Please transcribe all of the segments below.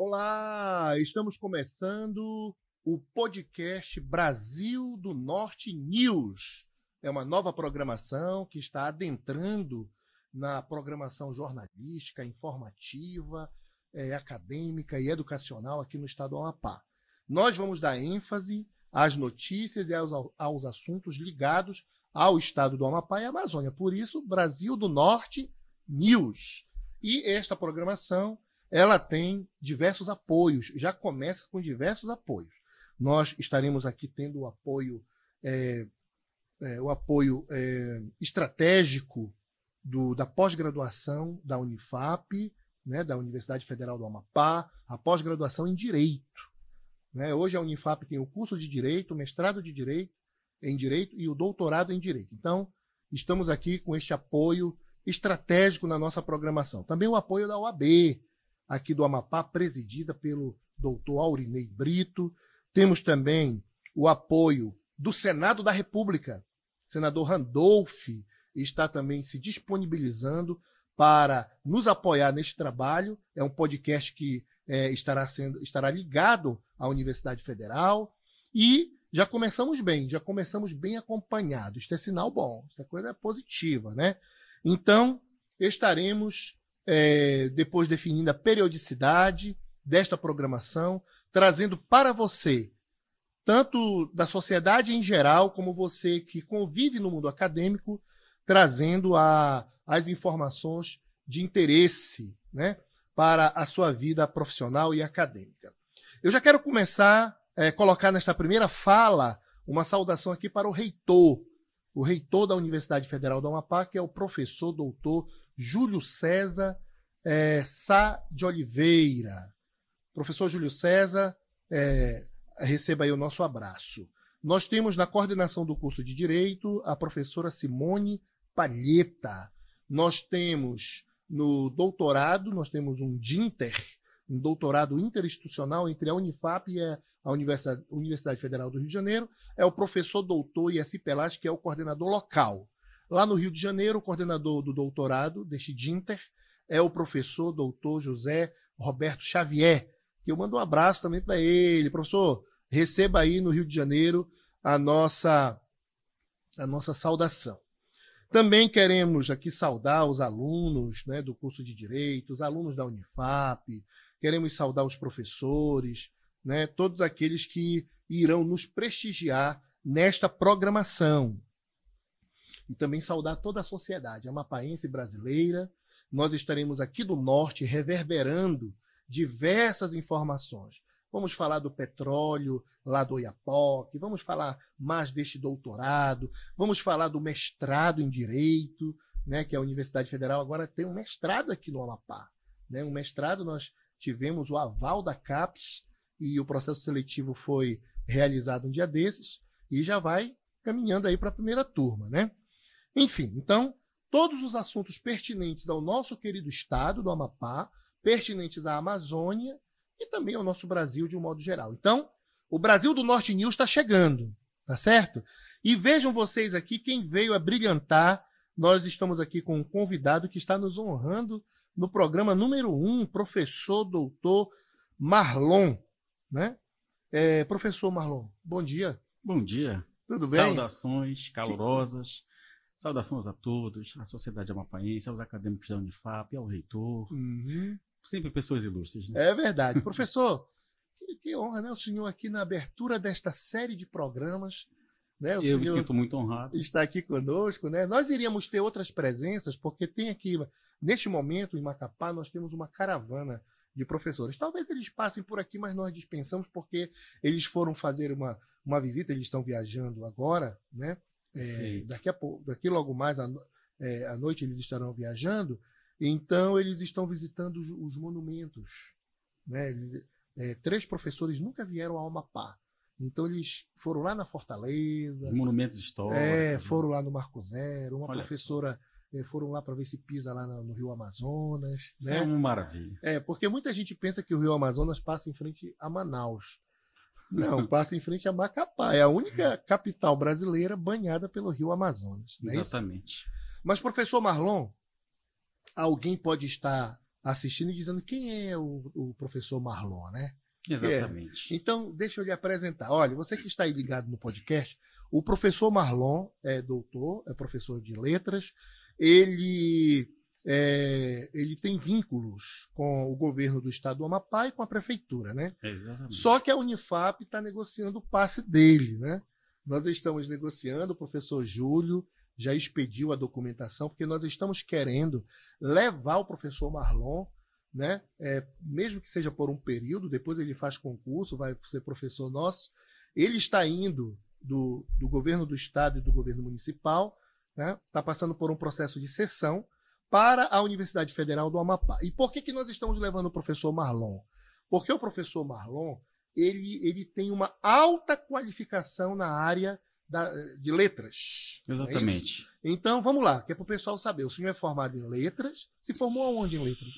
Olá, estamos começando o podcast Brasil do Norte News. É uma nova programação que está adentrando na programação jornalística, informativa, acadêmica e educacional aqui no estado do Amapá. Nós vamos dar ênfase às notícias e aos assuntos ligados ao estado do Amapá e Amazônia. Por isso, Brasil do Norte News. E esta programação, ela tem diversos apoios, já começa com diversos apoios. Nós estaremos aqui tendo o apoio estratégico da pós-graduação da Unifap, né, da Universidade Federal do Amapá, a pós-graduação em Direito. Né? Hoje a Unifap tem o curso de Direito, o mestrado de Direito em Direito e o doutorado em Direito. Então, estamos aqui com este apoio estratégico na nossa programação. Também o apoio da OAB, aqui do Amapá, presidida pelo doutor Aurinei Brito. Temos também o apoio do Senado da República. O senador Randolph está também se disponibilizando para nos apoiar neste trabalho. É um podcast que estará ligado à Universidade Federal. E já começamos bem acompanhados. Isso é sinal bom, essa coisa é positiva, né? Então, estaremos, depois definindo a periodicidade desta programação, trazendo para você, tanto da sociedade em geral, como você que convive no mundo acadêmico, trazendo as informações de interesse, né, para a sua vida profissional e acadêmica. Eu já quero começar a colocar nesta primeira fala uma saudação aqui para o reitor da Universidade Federal do Amapá, que é o professor doutor Júlio César Sá de Oliveira. Professor Júlio César, receba aí o nosso abraço. Nós temos na coordenação do curso de Direito a professora Simone Palheta. Nós temos no doutorado, nós temos um DINTER, um doutorado interinstitucional entre a Unifap e a Universidade Federal do Rio de Janeiro, é o professor doutor Ieci Pelage, que é o coordenador local. Lá no Rio de Janeiro, o coordenador do doutorado, deste DINTER, é o professor doutor José Roberto Xavier, que eu mando um abraço também para ele. Professor, receba aí no Rio de Janeiro a nossa saudação. Também queremos aqui saudar os alunos, né, do curso de Direito, os alunos da Unifap, queremos saudar os professores, né, todos aqueles que irão nos prestigiar nesta programação. E também saudar toda a sociedade amapaense brasileira. Nós estaremos aqui do Norte reverberando diversas informações. Vamos falar do petróleo lá do Oiapoque, vamos falar mais deste doutorado, vamos falar do mestrado em Direito, né, que a Universidade Federal agora tem um mestrado aqui no Amapá. Né, um mestrado, nós tivemos o aval da CAPES e o processo seletivo foi realizado um dia desses e já vai caminhando aí para a primeira turma. Né? Enfim, então, todos os assuntos pertinentes ao nosso querido estado do Amapá, pertinentes à Amazônia e também ao nosso Brasil de um modo geral. Então, o Brasil do Norte News está chegando, tá certo? E vejam vocês aqui quem veio a brilhantar. Nós estamos aqui com um convidado que está nos honrando no programa número 1, professor doutor Marlon. Né? Professor Marlon, bom dia. Bom dia. Tudo bem? Saudações calorosas. Saudações a todos, à sociedade amapaense, aos acadêmicos da Unifap, ao reitor. Uhum. Sempre pessoas ilustres. Né? É verdade. Professor, que honra, né? O senhor aqui na abertura desta série de programas. Né? Eu me sinto muito honrado. Está aqui conosco. Né? Nós iríamos ter outras presenças, porque tem aqui, neste momento, em Macapá, nós temos uma caravana de professores. Talvez eles passem por aqui, mas nós dispensamos porque eles foram fazer uma visita, eles estão viajando agora, né? Daqui logo mais à noite eles estarão viajando, então eles estão visitando os monumentos. Né? 3 professores nunca vieram ao Amapá, então eles foram lá na Fortaleza. Os monumentos históricos. Foram lá no Marco Zero, uma Olha professora... foram lá para ver se pisa lá no Rio Amazonas. Isso né? é uma maravilha. Porque muita gente pensa que o Rio Amazonas passa em frente a Manaus. Não, passa em frente a Macapá. É a única capital brasileira banhada pelo Rio Amazonas. Exatamente. Mas, professor Marlon, alguém pode estar assistindo e dizendo quem é o professor Marlon, né? Exatamente. Então, deixa eu lhe apresentar. Olha, você que está aí ligado no podcast, o professor Marlon é doutor, é professor de letras. Ele tem vínculos com o governo do estado do Amapá e com a prefeitura, né? Exatamente. Só que a Unifap está negociando o passe dele, né? Nós estamos negociando, o professor Júlio já expediu a documentação, porque nós estamos querendo levar o professor Marlon, né? Mesmo que seja por um período, depois ele faz concurso, vai ser professor nosso. Ele está indo do governo do estado e do governo municipal, né? Está passando por um processo de cessão para a Universidade Federal do Amapá. E por que nós estamos levando o professor Marlon? Porque o professor Marlon ele tem uma alta qualificação na área de letras. Exatamente. Então, vamos lá, que é para o pessoal saber. O senhor é formado em letras. Se formou aonde em letras?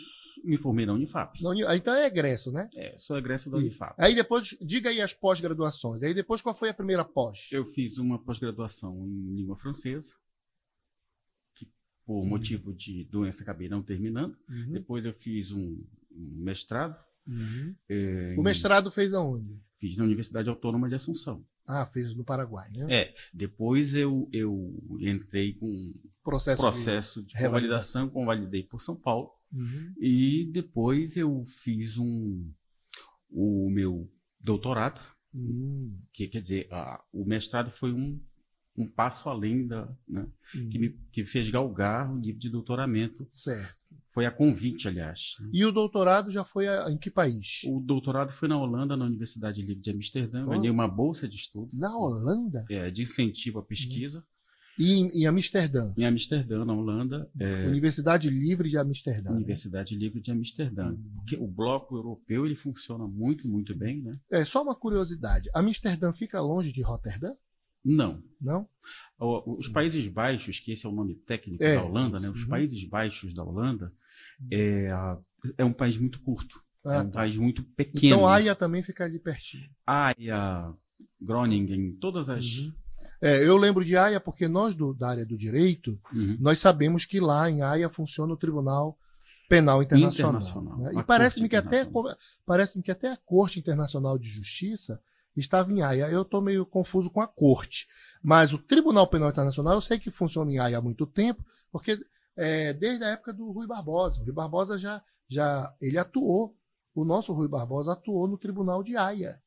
Me formei na Unifap. Então é egresso, né? Sou egresso da Unifap. Aí depois, diga aí as pós-graduações. Aí depois, qual foi a primeira pós? Eu fiz uma pós-graduação em língua francesa, que por motivo de doença acabei não terminando. Depois eu fiz um mestrado. O mestrado fez aonde? Fiz na Universidade Autônoma de Assunção. Ah, fez no Paraguai, né? Depois eu entrei com processo de revalidação, convalidei por São Paulo. E depois eu fiz o meu doutorado, que quer dizer, o mestrado foi um passo além né, que me fez galgar o nível de doutoramento. Certo. Foi a convite, aliás. E o doutorado já foi em que país? O doutorado foi na Holanda, na Universidade Livre de Amsterdã. Ganhei uma bolsa de estudo. Na Holanda? De incentivo à pesquisa. E em Amsterdã? Em Amsterdã, na Holanda. Universidade Livre de Amsterdã. Universidade Livre de Amsterdã. Porque o bloco europeu ele funciona muito, muito bem, né? Só uma curiosidade. Amsterdã fica longe de Roterdã? Não. Não? Os Países Baixos, que esse é o nome técnico da Holanda, né? Os Países Baixos da Holanda é um país muito curto. É um país muito pequeno. Então Haia também fica ali pertinho. Haia, Groningen, todas as... eu lembro de Haia porque nós da área do direito, nós sabemos que lá em Haia funciona o Tribunal Penal Internacional. Né? E parece-me que até a Corte Internacional de Justiça estava em Haia. Eu estou meio confuso com a Corte. Mas o Tribunal Penal Internacional eu sei que funciona em Haia há muito tempo, porque desde a época do Rui Barbosa. O Rui Barbosa ele atuou, o nosso Rui Barbosa atuou no Tribunal de Haia.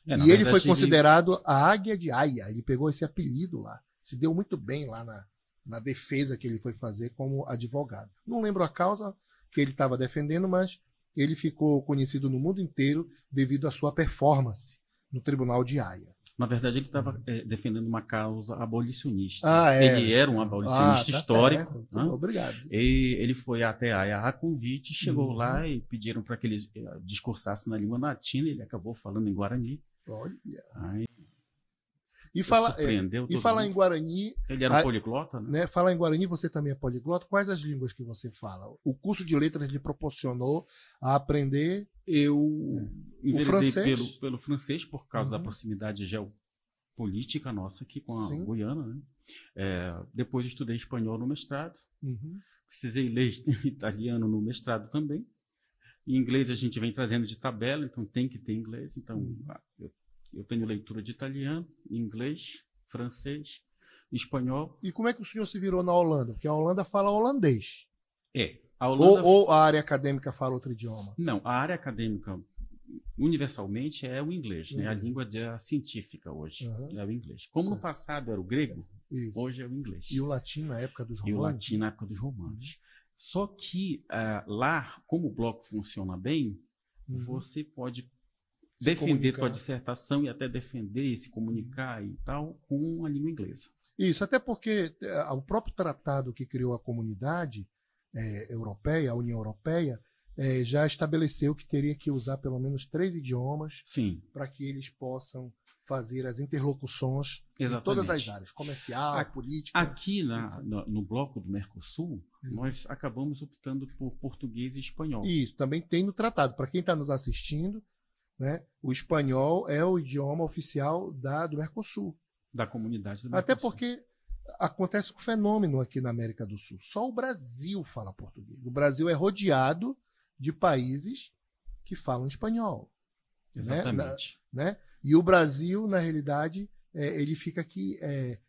E ele foi considerado a Águia de Haia. Ele pegou esse apelido lá. Se deu muito bem lá na defesa que ele foi fazer como advogado. Não lembro a causa que ele estava defendendo, mas ele ficou conhecido no mundo inteiro devido à sua performance no Tribunal de Haia. Na verdade, ele estava defendendo uma causa abolicionista. Ele era um abolicionista histórico. Né? Obrigado. E ele foi até Haia a convite, chegou lá e pediram para que ele discursasse na língua latina. Ele acabou falando em Guarani. Olha. Aí, e falar em Guarani... Ele era um poliglota, né? Falar em Guarani, você também é poliglota. Quais as línguas que você fala? O curso de letras lhe proporcionou a aprender... Eu enveredei pelo francês, por causa da Uhum. proximidade geopolítica nossa aqui com a Sim. Guiana, né? Depois estudei espanhol no mestrado. Uhum. Precisei ler italiano no mestrado também. Em inglês a gente vem trazendo de tabela, então tem que ter inglês. Então eu tenho leitura de italiano, inglês, francês, espanhol. E como é que o senhor se virou na Holanda? Porque a Holanda fala holandês. A Holanda... Ou a área acadêmica fala outro idioma? Não, a área acadêmica universalmente é o inglês, né? A língua científica hoje é o inglês. Como no passado era o grego, hoje é o inglês. E o latim na época dos romanos? E o latim na época dos romanos. Só que lá, como o bloco funciona bem, você pode defender tua dissertação e até defender, se comunicar e tal, com a língua inglesa. Isso, até porque o próprio tratado que criou a comunidade europeia, a União Europeia, já estabeleceu que teria que usar pelo menos 3 idiomas para que eles possam fazer as interlocuções em todas as áreas, comercial, política. Aqui no bloco do Mercosul, nós acabamos optando por português e espanhol. Isso, também tem no tratado. Para quem está nos assistindo, né, o espanhol é o idioma oficial do Mercosul. Da comunidade do Mercosul. Até porque acontece um fenômeno aqui na América do Sul. Só o Brasil fala português. O Brasil é rodeado de países que falam espanhol. Exatamente. Né? E o Brasil, na realidade, ele fica aqui,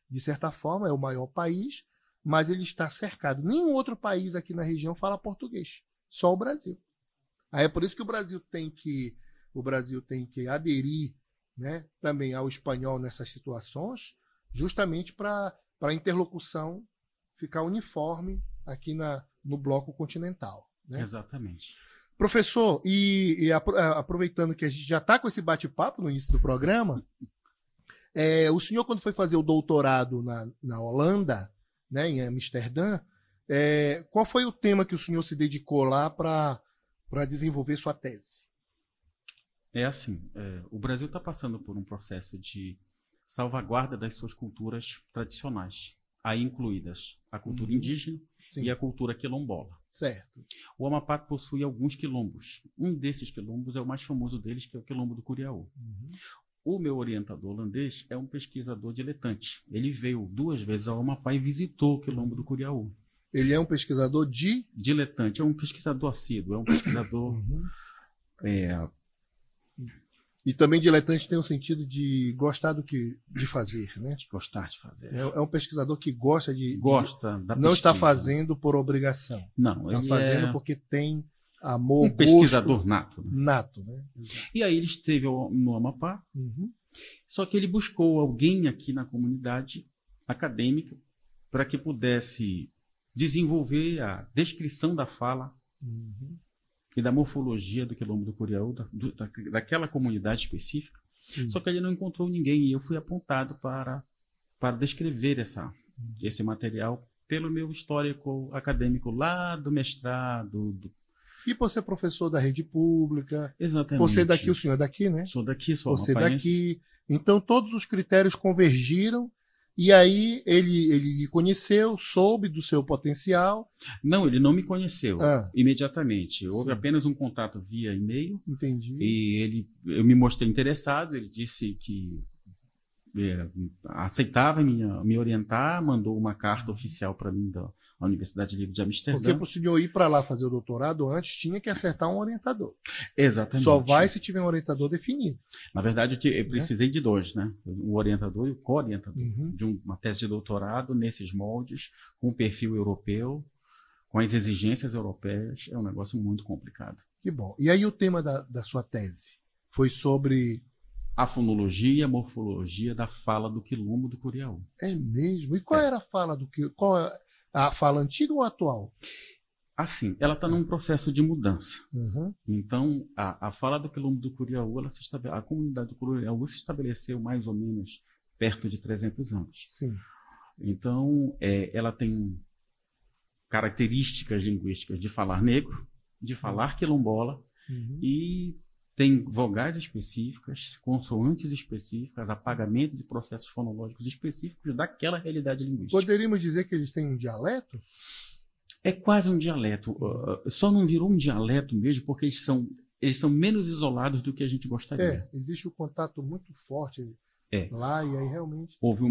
de certa forma, é o maior país, mas ele está cercado. Nenhum outro país aqui na região fala português, só o Brasil. Aí é por isso que o Brasil tem que aderir, né, também ao espanhol nessas situações, justamente para a interlocução ficar uniforme aqui no bloco continental. Né? Exatamente. Professor, aproveitando que a gente já está com esse bate-papo no início do programa, o senhor, quando foi fazer o doutorado na Holanda, né, em Amsterdã, qual foi o tema que o senhor se dedicou lá para desenvolver sua tese? É assim, o Brasil está passando por um processo de salvaguarda das suas culturas tradicionais, aí incluídas a cultura indígena e a cultura quilombola. Certo. O Amapá possui alguns quilombos. Um desses quilombos é o mais famoso deles, que é o Quilombo do Curiaú. O meu orientador holandês é um pesquisador diletante. Ele veio 2 vezes ao Amapá e visitou o Quilombo do Curiaú. Ele é um pesquisador diletante, é um pesquisador assíduo, é um pesquisador... E também diletante tem o sentido de gostar de fazer, né? De gostar de fazer. É um pesquisador que gosta da não pesquisa. Está fazendo por obrigação. Não, está fazendo porque tem amor, pesquisador gosto, nato. Né? Nato, né? Exato. E aí ele esteve no Amapá, só que ele buscou alguém aqui na comunidade acadêmica para que pudesse desenvolver a descrição da fala e da morfologia do Quilombo do Curiaú, daquela comunidade específica. Sim. Só que ele não encontrou ninguém e eu fui apontado para descrever esse material pelo meu histórico acadêmico lá do mestrado. E por ser professor da rede pública. Exatamente. Por ser daqui, o senhor é daqui, né? Sou daqui, sou Você daqui. Então todos os critérios convergiram. E aí ele lhe conheceu, soube do seu potencial. Não, ele não me conheceu imediatamente. Houve apenas um contato via e-mail. Entendi. E eu me mostrei interessado, ele disse que aceitava me orientar, mandou uma carta oficial para mim da Universidade Livre de Amsterdã. Porque para o senhor ir para lá fazer o doutorado, antes tinha que acertar um orientador. Exatamente. Só vai se tiver um orientador definido. Na verdade, eu precisei de 2, né? O orientador e o co-orientador. De uma tese de doutorado nesses moldes, com o perfil europeu, com as exigências europeias. É um negócio muito complicado. Que bom. E aí o tema da sua tese foi sobre... a fonologia e a morfologia da fala do Quilombo do Curiaú. É mesmo? E qual era a fala do Quilombo? Qual é a fala antiga ou atual? Assim, ela está num processo de mudança. Então, a fala do Quilombo do Curiaú, a comunidade do Curiaú se estabeleceu mais ou menos perto de 300 anos. Sim. Então, ela tem características linguísticas de falar negro, de falar quilombola e tem vogais específicas, consoantes específicas, apagamentos e processos fonológicos específicos daquela realidade linguística. Poderíamos dizer que eles têm um dialeto? É quase um dialeto. Só não virou um dialeto mesmo porque eles são menos isolados do que a gente gostaria. Existe um contato muito forte lá e aí realmente... Houve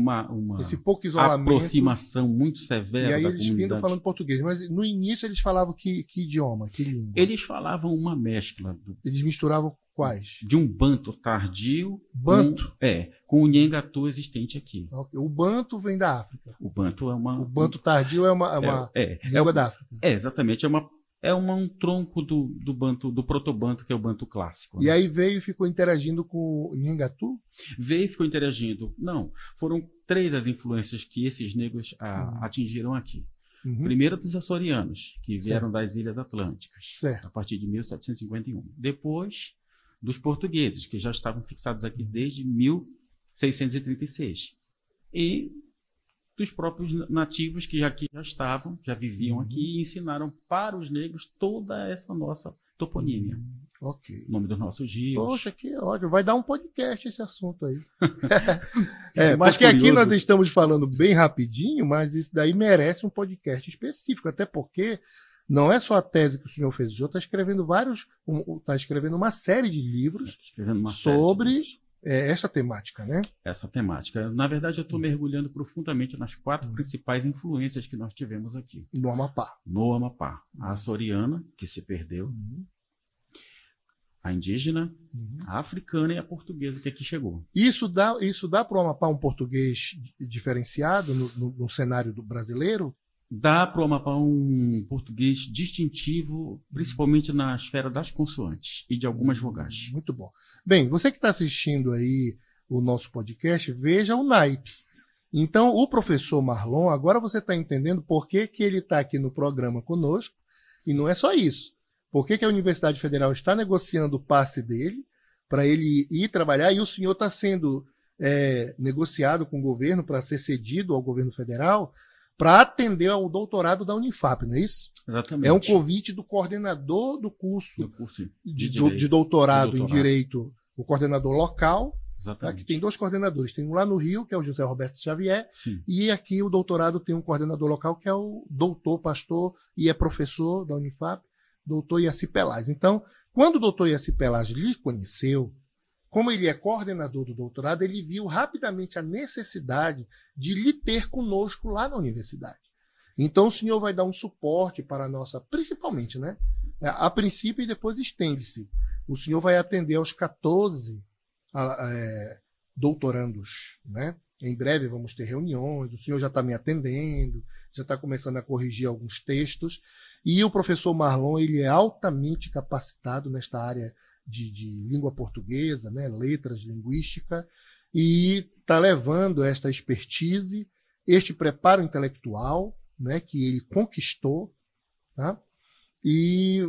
esse pouco isolamento, aproximação muito severa da comunidade. E aí eles findam falando português. Mas no início eles falavam que idioma, que língua? Eles falavam uma mescla. Eles misturavam quais? De um banto tardio. Banto? Com o nhengatu existente aqui. O banto vem da África. O banto O banto tardio é uma língua da África. Exatamente. Um tronco do banto, do protobanto, que é o banto clássico. E aí veio e ficou interagindo com o nhengatu? Veio e ficou interagindo. Não, foram 3 as influências que esses negros atingiram aqui. Primeiro dos açorianos, que vieram das Ilhas Atlânticas, a partir de 1751. Depois dos portugueses, que já estavam fixados aqui desde 1636. E dos próprios nativos que já estavam, já viviam aqui e ensinaram para os negros toda essa nossa toponímia. Ok. O nome dos nossos rios. Poxa, que ódio. Vai dar um podcast esse assunto aí. Porque aqui nós estamos falando bem rapidinho, mas isso daí merece um podcast específico, até porque não é só a tese que o senhor fez, o senhor está escrevendo uma série de livros sobre essa temática, né? Essa temática. Na verdade, eu estou mergulhando profundamente nas 4 principais influências que nós tivemos aqui. No Amapá. No Amapá. A açoriana, que se perdeu, a indígena, a africana e a portuguesa, que aqui chegou. Isso dá para o Amapá um português diferenciado no cenário brasileiro? Dá para o Amapá um português distintivo, principalmente na esfera das consoantes e de algumas vogais. Muito bom. Bem, você que está assistindo aí o nosso podcast, veja o naipe. Então, o professor Marlon, agora você está entendendo por que ele está aqui no programa conosco, e não é só isso. Por que a Universidade Federal está negociando o passe dele para ele ir trabalhar, e o senhor está sendo negociado com o governo para ser cedido ao governo federal, para atender ao doutorado da Unifap, não é isso? Exatamente. É um convite do coordenador do curso de doutorado em Direito, o coordenador local. Exatamente. Aqui tem 2 coordenadores. Tem um lá no Rio, que é o José Roberto Xavier, sim, e aqui o doutorado tem um coordenador local, que é o doutor, pastor e é professor da Unifap, doutor Iaci Pelaz. Então, quando o doutor Iaci Pelaz lhe conheceu, como ele é coordenador do doutorado, ele viu rapidamente a necessidade de lhe ter conosco lá na universidade. Então, o senhor vai dar um suporte para a nossa, principalmente, né? A princípio e depois estende-se. O senhor vai atender aos 14 doutorandos, né? Em breve vamos ter reuniões, o senhor já está me atendendo, já está começando a corrigir alguns textos. E o professor Marlon, ele é altamente capacitado nesta área de língua portuguesa, né, letras, linguística, e está levando esta expertise, este preparo intelectual, né, que ele conquistou, tá? E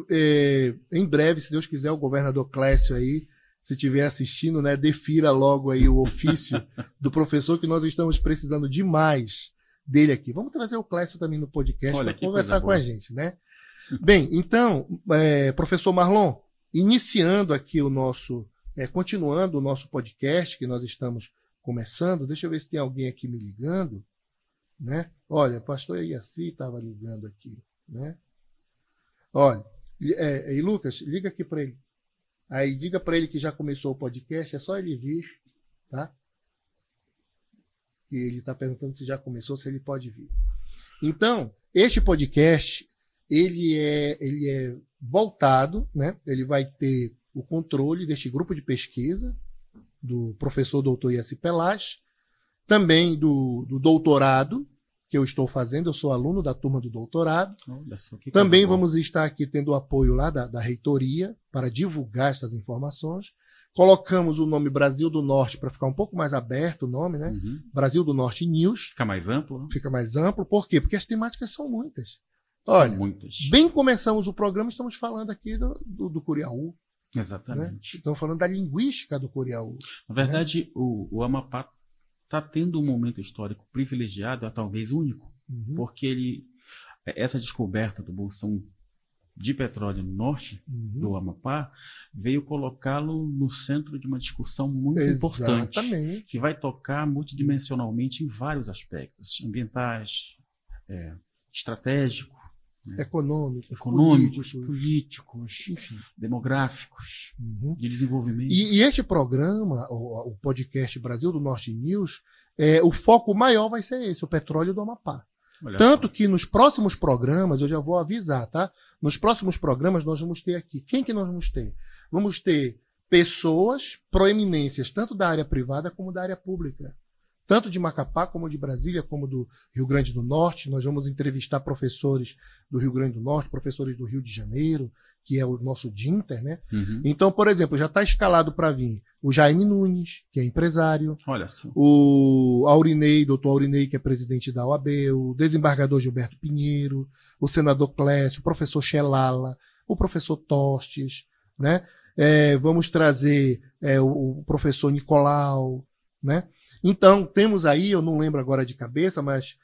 em breve, se Deus quiser, o governador Clécio aí, se estiver assistindo, né, defira logo aí o ofício do professor, que nós estamos precisando demais dele aqui. Vamos trazer o Clécio também no podcast para conversar com a gente, né? Bem, então, professor Marlon, iniciando aqui o nosso, continuando o nosso podcast que nós estamos começando, deixa eu ver se tem alguém aqui me ligando, né? Olha, pastor Iaci estava ligando aqui, né? Olha, e Lucas, liga aqui para ele. Aí diga para ele que já começou o podcast, é só ele vir, tá? E ele está perguntando se já começou, se ele pode vir. Então, este podcast, ele é voltado, né? Ele vai ter o controle deste grupo de pesquisa do professor doutor Iaci Pelaz, também do doutorado que eu estou fazendo, eu sou aluno da turma do doutorado. Olha só, que também vamos estar aqui tendo o apoio lá da reitoria para divulgar essas informações. Colocamos o nome Brasil do Norte para ficar um pouco mais aberto o nome, né? Brasil do Norte News. Fica mais amplo, né? Fica mais amplo. Por quê? Porque as temáticas são muitas. Olha, muitas. Bem começamos o programa, estamos falando aqui do Curiaú. Exatamente. Né? Estamos falando da linguística do Curiaú. Na verdade, né? o Amapá está tendo um momento histórico privilegiado, talvez único, porque essa descoberta do bolsão de petróleo no norte do Amapá veio colocá-lo no centro de uma discussão muito importante, que vai tocar multidimensionalmente em vários aspectos, ambientais, estratégicos, né? econômicos, políticos, enfim, demográficos, de desenvolvimento. E este programa, o podcast Brasil do Norte News, o foco maior vai ser esse, o petróleo do Amapá. Olha Tanto só. que nos próximos programas, eu já vou avisar, tá? Nos próximos programas nós vamos ter aqui. Quem que nós vamos ter? Vamos ter pessoas, proeminências, tanto da área privada como da área pública. Tanto de Macapá, como de Brasília, como do Rio Grande do Norte. Nós vamos entrevistar professores do Rio Grande do Norte, professores do Rio de Janeiro, que é o nosso DINTER, né? Então, por exemplo, já está escalado para vir o Jaime Nunes, que é empresário. Olha só. O Aurinei, doutor Aurinei, que é presidente da OAB, o desembargador Gilberto Pinheiro, o senador Clécio, o professor Xelala, o professor Tostes, né? Vamos trazer o professor Nicolau, né? Então, temos aí, eu não lembro agora de cabeça, mas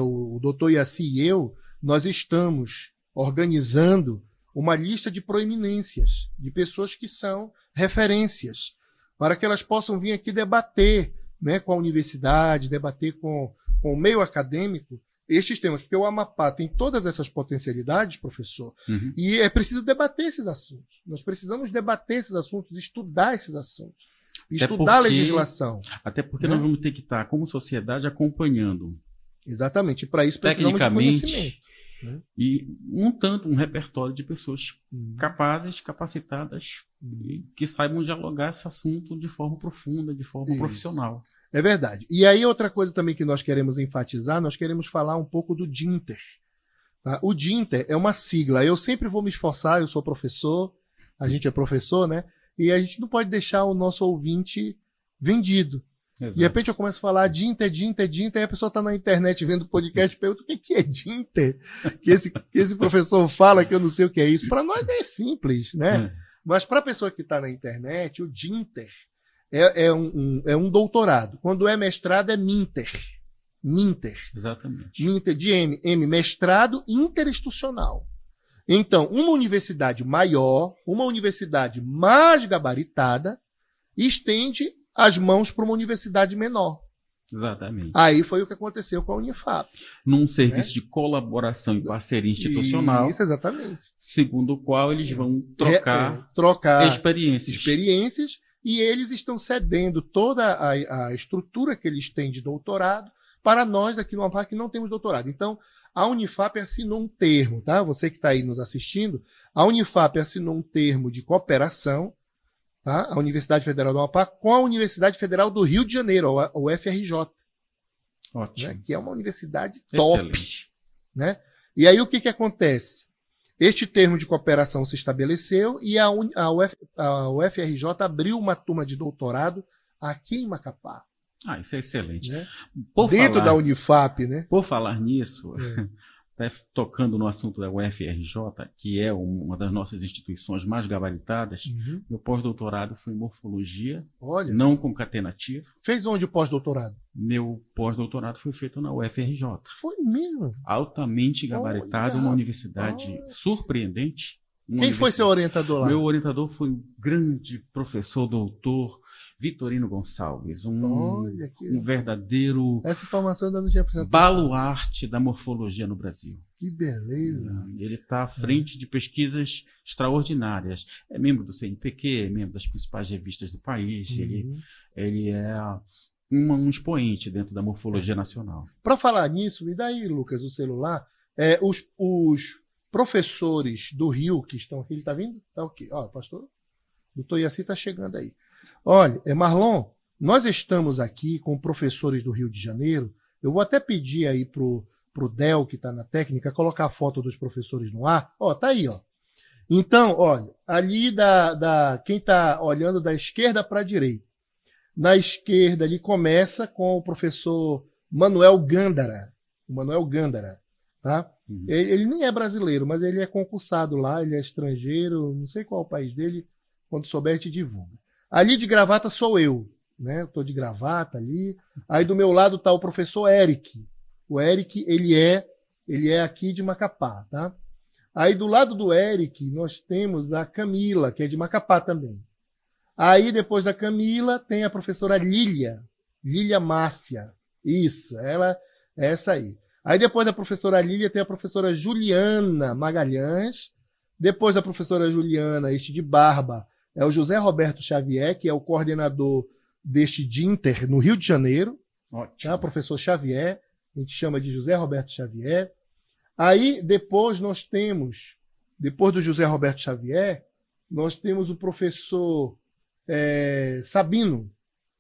o doutor Iaci e eu, nós estamos organizando uma lista de proeminências, de pessoas que são referências, para que elas possam vir aqui debater, né, com a universidade, debater com o meio acadêmico estes temas, porque o Amapá tem todas essas potencialidades, professor, e é preciso debater esses assuntos. Nós precisamos debater esses assuntos, estudar esses assuntos. estudar a legislação. Até porque nós vamos ter que estar, como sociedade, acompanhando. Exatamente. Para isso precisamos de conhecimento. Né? E montando um repertório de pessoas capazes, capacitadas, que saibam dialogar esse assunto de forma profunda, de forma profissional. É verdade. E aí outra coisa também que nós queremos enfatizar, nós queremos falar um pouco do DINTER. Tá? O DINTER é uma sigla. Eu sempre vou me esforçar, eu sou professor, a gente é professor, né? E a gente não pode deixar o nosso ouvinte vendido. Exato. De repente eu começo a falar DINTER, aí a pessoa está na internet vendo o podcast e pergunta o que é DINTER? Que esse professor fala que eu não sei o que é isso. Para nós é simples, né? Mas para a pessoa que está na internet, o DINTER é um doutorado. Quando é mestrado é MINTER. Exatamente. MINTER de M, mestrado interinstitucional. Então, uma universidade maior, uma universidade mais gabaritada, estende as mãos para uma universidade menor. Exatamente. Aí foi o que aconteceu com a Unifap. Num serviço de colaboração e parceria institucional. Isso, exatamente. Segundo o qual eles vão trocar experiências, e eles estão cedendo toda a estrutura que eles têm de doutorado para nós aqui no Amapá que não temos doutorado. Então, a Unifap assinou um termo, tá? Você que está aí nos assistindo, a Unifap assinou um termo de cooperação, tá? A Universidade Federal do Amapá com a Universidade Federal do Rio de Janeiro, a UFRJ. Ótimo. Né? Que é uma universidade top. Excelente. Né? E aí o que acontece? Este termo de cooperação se estabeleceu e a UFRJ abriu uma turma de doutorado aqui em Macapá. Isso é excelente. Né? Dentro da Unifap, né? Por falar nisso, tocando no assunto da UFRJ, que é uma das nossas instituições mais gabaritadas, meu pós-doutorado foi em morfologia, não concatenativa. Fez onde o pós-doutorado? Meu pós-doutorado foi feito na UFRJ. Foi mesmo? Altamente gabaritado, uma universidade surpreendente. Quem foi seu orientador lá? Meu orientador foi o grande professor doutor Vitorino Gonçalves, um verdadeiro essa informação ainda não tinha baluarte da morfologia no Brasil. Que beleza! Ele está à frente de pesquisas extraordinárias. É membro do CNPq, é membro das principais revistas do país. Ele é um expoente dentro da morfologia nacional. Para falar nisso, me dá aí, Lucas, o celular. Os professores do Rio que estão aqui, ele está vindo? Está ok. Pastor, doutor Iaci está chegando aí. Olha, Marlon, nós estamos aqui com professores do Rio de Janeiro. Eu vou até pedir aí pro Del, que está na técnica, colocar a foto dos professores no ar. Tá aí, ó. Então, olha, ali quem está olhando da esquerda para a direita. Na esquerda, ali começa com o professor Manuel Gândara. O Manuel Gândara, tá? Ele nem é brasileiro, mas ele é concursado lá, ele é estrangeiro, não sei qual é o país dele, quando souber te divulga. Ali de gravata sou eu, né? Eu estou de gravata ali. Aí do meu lado está o professor Eric. O Eric, ele é aqui de Macapá, tá? Aí do lado do Eric, nós temos a Camila, que é de Macapá também. Aí depois da Camila tem a professora Lília Márcia. Isso, ela é essa aí. Aí depois da professora Lília tem a professora Juliana Magalhães. Depois da professora Juliana, este de barba, é o José Roberto Xavier, que é o coordenador deste DINTER no Rio de Janeiro. Ótimo. Tá? Professor Xavier, a gente chama de José Roberto Xavier. Aí depois nós temos, depois do José Roberto Xavier, nós temos o professor Sabino,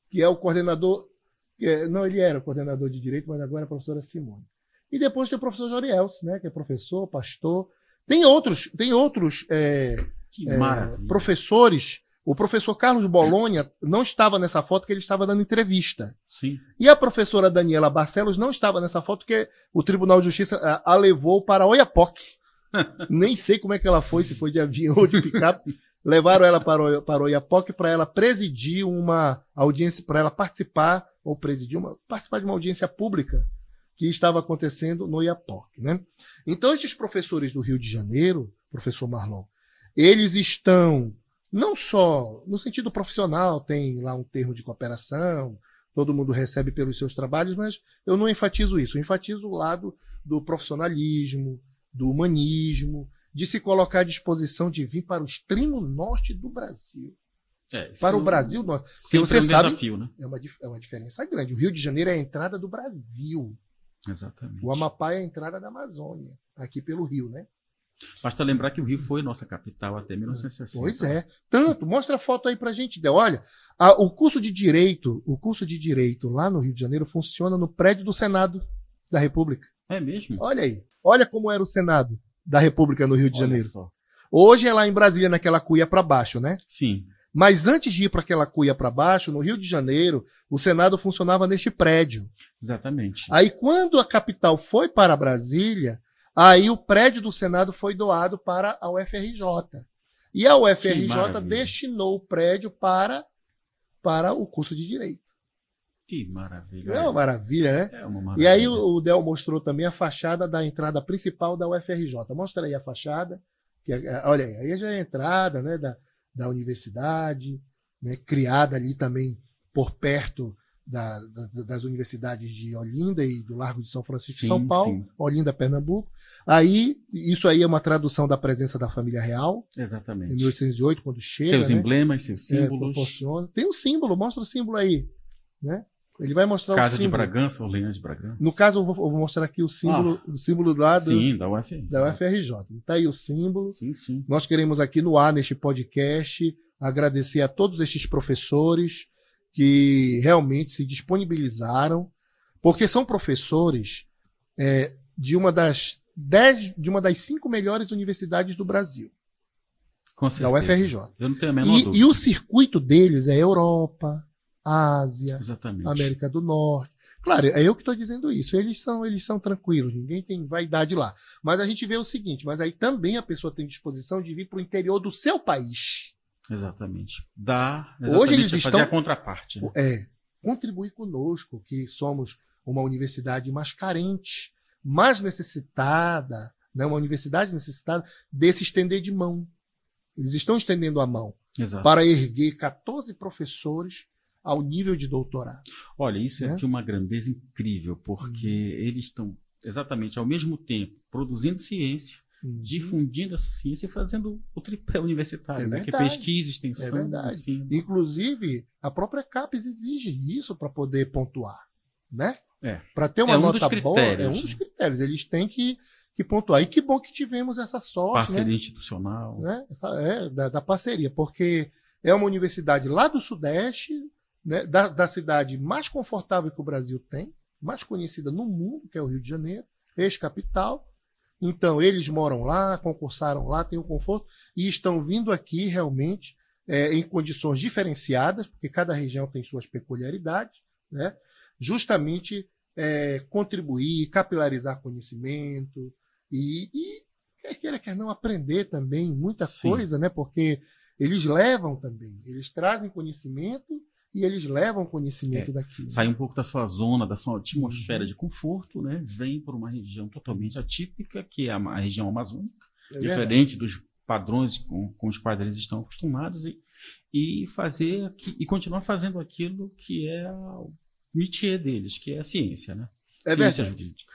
que é o coordenador, não, ele era o coordenador de Direito, mas agora é a professora Simone. E depois tem o professor Jorielso, né, que é professor, pastor. Tem outros professores. O professor Carlos Bolonha não estava nessa foto, porque ele estava dando entrevista. Sim. E a professora Daniela Barcelos não estava nessa foto, porque o Tribunal de Justiça a levou para Oiapoque. Nem sei como é que ela foi, se foi de avião ou de picape. Levaram ela para Oiapoque para ela presidir uma audiência, para ela participar de uma audiência pública que estava acontecendo no Oiapoque, né? Então, esses professores do Rio de Janeiro, professor Marlon, eles estão não só no sentido profissional, tem lá um termo de cooperação, todo mundo recebe pelos seus trabalhos, mas eu não enfatizo isso, eu enfatizo o lado do profissionalismo, do humanismo, de se colocar à disposição de vir para o extremo norte do Brasil. Para o Brasil, porque você sabe, desafio, né? É uma diferença grande. O Rio de Janeiro é a entrada do Brasil. Exatamente. O Amapá é a entrada da Amazônia, aqui pelo Rio, né? Basta lembrar que o Rio foi nossa capital até 1960. Pois é. Tanto, mostra a foto aí pra gente. Olha, o curso de direito lá no Rio de Janeiro funciona no prédio do Senado da República. É mesmo? Olha aí. Olha como era o Senado da República no Rio de Janeiro. Só. Hoje é lá em Brasília, naquela cuia para baixo, né? Sim. Mas antes de ir para aquela cuia para baixo, no Rio de Janeiro, o Senado funcionava neste prédio. Exatamente. Aí quando a capital foi para Brasília, aí o prédio do Senado foi doado para a UFRJ. E a UFRJ destinou o prédio para o curso de Direito. Que maravilha. É uma maravilha, né? É uma maravilha. E aí o Del mostrou também a fachada da entrada principal da UFRJ. Mostra aí a fachada. Olha aí já é a entrada, né, da universidade, né, criada ali também por perto das universidades de Olinda e do Largo de São Francisco, São Paulo, sim. Olinda, Pernambuco. Aí, isso aí é uma tradução da presença da família real. Exatamente. Em 1808, quando chega. Seus emblemas, seus símbolos. Tem um símbolo, mostra o símbolo aí. Né? Ele vai mostrar Casa o símbolo. de Bragança, Orleans de Bragança. No caso, eu vou mostrar aqui o símbolo lá da UFRJ. Está aí o símbolo. Sim, sim. Nós queremos aqui no ar, neste podcast, agradecer a todos estes professores que realmente se disponibilizaram, porque são professores de uma das 5 melhores universidades do Brasil. Com certeza. Da UFRJ. Eu não tenho a menor dúvida. E o circuito deles é Europa, Ásia, exatamente. América do Norte. Claro, é eu que estou dizendo isso. Eles são tranquilos, ninguém tem vaidade lá. Mas a gente vê o seguinte, mas aí também a pessoa tem disposição de vir para o interior do seu país. Exatamente. Hoje eles estão fazer a contraparte. Né? Contribuir conosco, que somos uma universidade mais carente, mais necessitada, né? Uma universidade necessitada desse estender de mão. Eles estão estendendo a mão. Exato. Para erguer 14 professores ao nível de doutorado. Olha, isso é de uma grandeza incrível, porque eles estão exatamente ao mesmo tempo produzindo ciência, difundindo essa ciência e fazendo o tripé universitário, né? Que é pesquisa, extensão, ensino. Inclusive, a própria CAPES exige isso para poder pontuar, né? Para ter uma nota boa, é um dos critérios. Eles têm que pontuar. E que bom que tivemos essa sorte. Parceria institucional. Né? Da parceria, porque é uma universidade lá do Sudeste, né? Da cidade mais confortável que o Brasil tem, mais conhecida no mundo, que é o Rio de Janeiro, ex-capital. Então, eles moram lá, concursaram lá, têm o conforto e estão vindo aqui realmente em condições diferenciadas, porque cada região tem suas peculiaridades, né? Justamente contribuir, capilarizar conhecimento e quer não aprender também muita coisa, né? Porque eles levam também, eles trazem conhecimento e eles levam conhecimento daqui. Sai um pouco da sua zona, da sua atmosfera de conforto, né? Vem para uma região totalmente atípica, que é a região amazônica, diferente dos padrões com os quais eles estão acostumados e continuar fazendo aquilo que é o métier deles, que é a ciência, né? Ciência jurídica.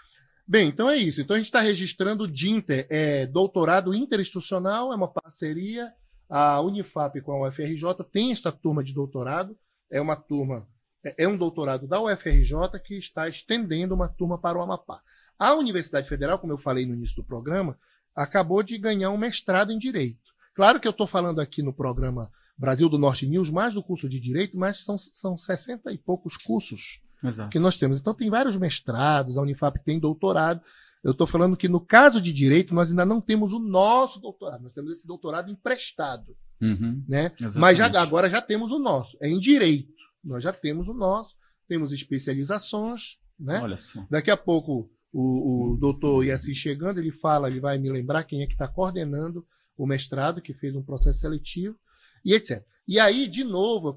Bem, então é isso. Então a gente está registrando o DINTER, doutorado interinstitucional, é uma parceria. A Unifap com a UFRJ tem esta turma de doutorado. É um doutorado da UFRJ que está estendendo uma turma para o Amapá. A Universidade Federal, como eu falei no início do programa, acabou de ganhar um mestrado em Direito. Claro que eu estou falando aqui no programa Brasil do Norte News mais do curso de Direito, mas são 60 e poucos cursos que nós temos. Então tem vários mestrados, a Unifap tem doutorado. Eu estou falando que no caso de Direito nós ainda não temos o nosso doutorado, nós temos esse doutorado emprestado. Né? Mas agora já temos o nosso, é em Direito. Nós já temos o nosso, temos especializações. Né? Olha só. Daqui a pouco o doutor Iaci chegando, ele vai me lembrar quem é que está coordenando o mestrado, que fez um processo seletivo, e etc. E aí, de novo,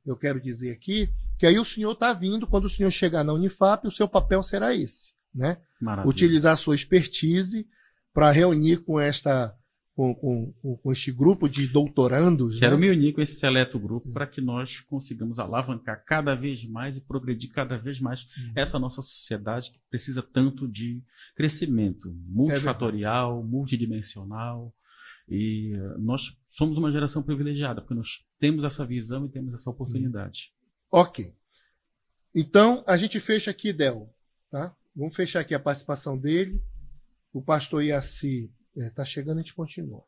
eu quero dizer aqui que aí o senhor está vindo, quando o senhor chegar na Unifap, o seu papel será esse. Né? Utilizar a sua expertise para reunir com este grupo de doutorandos. Quero me unir com esse seleto grupo para que nós consigamos alavancar cada vez mais e progredir cada vez mais essa nossa sociedade que precisa tanto de crescimento multifatorial, multidimensional E nós somos uma geração privilegiada, porque nós temos essa visão e temos essa oportunidade. Ok. Então, a gente fecha aqui, Del. Tá? Vamos fechar aqui a participação dele. O pastor Iaci está chegando, a gente continua.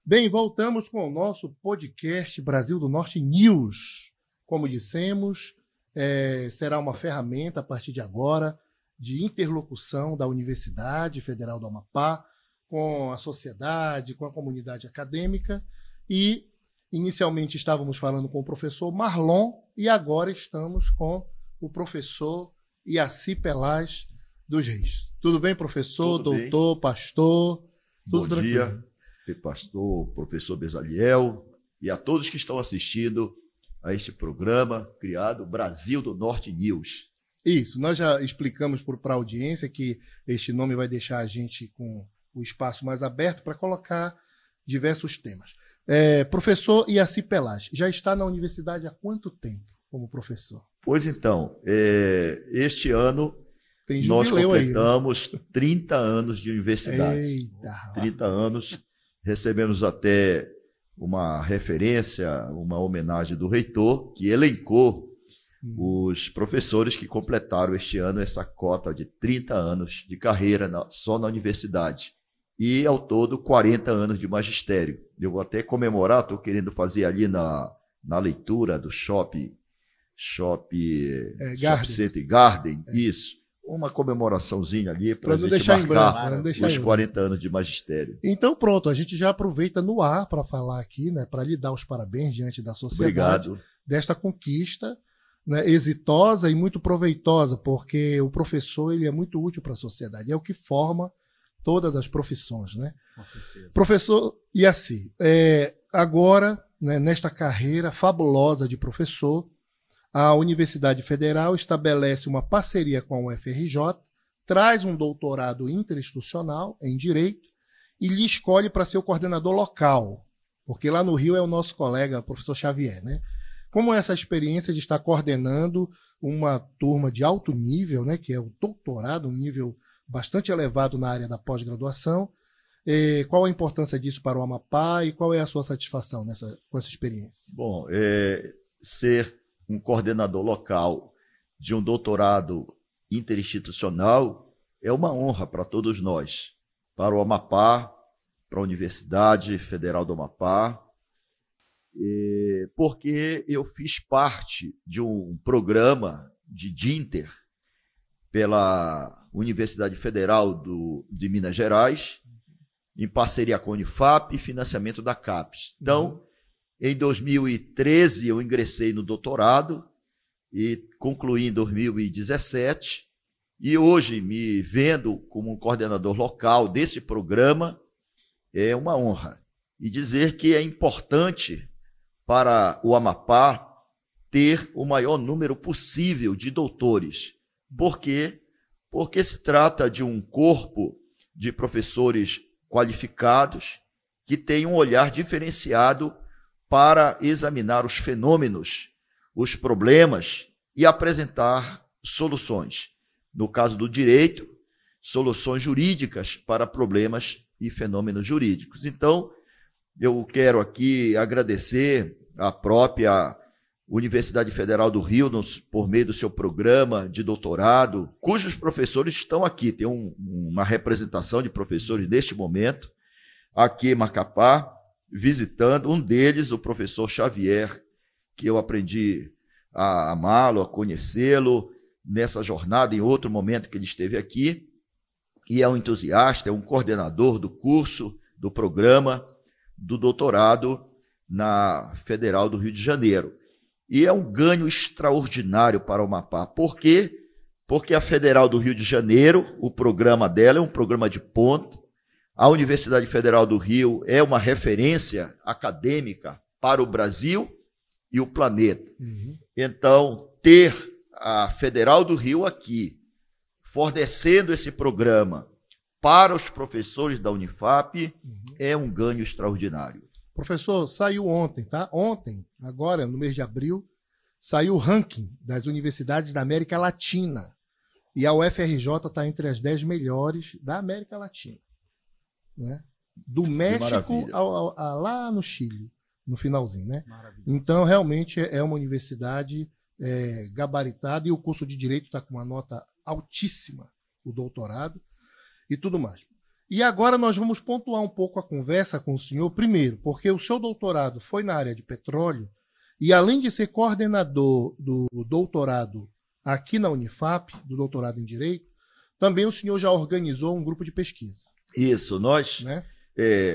Bem, voltamos com o nosso podcast Brasil do Norte News. Como dissemos, será uma ferramenta a partir de agora de interlocução da Universidade Federal do Amapá com a sociedade, com a comunidade acadêmica. E inicialmente estávamos falando com o professor Marlon e agora estamos com o professor Iaci Pelaz dos Reis. Tudo bem, professor, Tudo doutor, bem. Pastor? Tudo Bom dia, pastor, professor Bezaliel e a todos que estão assistindo a este programa criado Brasil do Norte News. Isso, nós já explicamos para a audiência que este nome vai deixar a gente com o espaço mais aberto para colocar diversos temas. Professor Iaci Pelaz, já está na universidade há quanto tempo como professor? Pois então, este ano tem nós aí, completamos, né? 30 anos de universidade. Eita, 30 anos, recebemos até uma referência, uma homenagem do reitor, que elencou os professores que completaram este ano essa cota de 30 anos de carreira só na universidade. E, ao todo, 40 anos de magistério. Eu vou até comemorar, estou querendo fazer ali na leitura do Shopping Center Garden, isso. Uma comemoração,zinha ali para a gente marcar os 40 anos de magistério. Então, pronto, a gente já aproveita no ar para falar aqui, né, para lhe dar os parabéns diante da sociedade. Obrigado. Desta conquista, né, exitosa e muito proveitosa, porque o professor ele é muito útil para a sociedade, é o que forma todas as profissões, né? Com certeza. Professor Iaci, agora, né, nesta carreira fabulosa de professor, a Universidade Federal estabelece uma parceria com a UFRJ, traz um doutorado interinstitucional em Direito e lhe escolhe para ser o coordenador local, porque lá no Rio é o nosso colega, o professor Xavier, né? Como é essa experiência de estar coordenando uma turma de alto nível, né, que é o doutorado, um nível bastante elevado na área da pós-graduação? Qual a importância disso para o Amapá e qual é a sua satisfação com essa experiência? Bom, ser um coordenador local de um doutorado interinstitucional é uma honra para todos nós, para o Amapá, para a Universidade Federal do Amapá, porque eu fiz parte de um programa de DINTER pela Universidade Federal de Minas Gerais, em parceria com a Unifap e financiamento da CAPES. Então, em 2013, eu ingressei no doutorado e concluí em 2017. E hoje, me vendo como um coordenador local desse programa, é uma honra. E dizer que é importante para o Amapá ter o maior número possível de doutores. Por quê? Porque se trata de um corpo de professores qualificados que tem um olhar diferenciado para examinar os fenômenos, os problemas e apresentar soluções. No caso do direito, soluções jurídicas para problemas e fenômenos jurídicos. Então, eu quero aqui agradecer à própria Universidade Federal do Rio, por meio do seu programa de doutorado, cujos professores estão aqui. Tem uma representação de professores neste momento, aqui em Macapá, visitando, um deles, o professor Xavier, que eu aprendi a amá-lo, a conhecê-lo nessa jornada, em outro momento que ele esteve aqui, e é um entusiasta, é um coordenador do curso, do programa, do doutorado na Federal do Rio de Janeiro. E é um ganho extraordinário para o Amapá. Por quê? Porque a Federal do Rio de Janeiro, o programa dela é um programa de ponta. A Universidade Federal do Rio é uma referência acadêmica para o Brasil e o planeta. Então, ter a Federal do Rio aqui, fornecendo esse programa para os professores da Unifap, é um ganho extraordinário. Professor, saiu ontem, tá? Ontem, agora, no mês de abril, saiu o ranking das universidades da América Latina. E a UFRJ está entre as 10 melhores da América Latina. Né? Do México lá no Chile, no finalzinho. Né? Então, realmente, é uma universidade gabaritada, e o curso de Direito está com uma nota altíssima, o doutorado, e tudo mais. E agora nós vamos pontuar um pouco a conversa com o senhor, primeiro, porque o seu doutorado foi na área de petróleo, e além de ser coordenador do doutorado aqui na Unifap, do doutorado em Direito, também o senhor já organizou um grupo de pesquisa. Isso, né?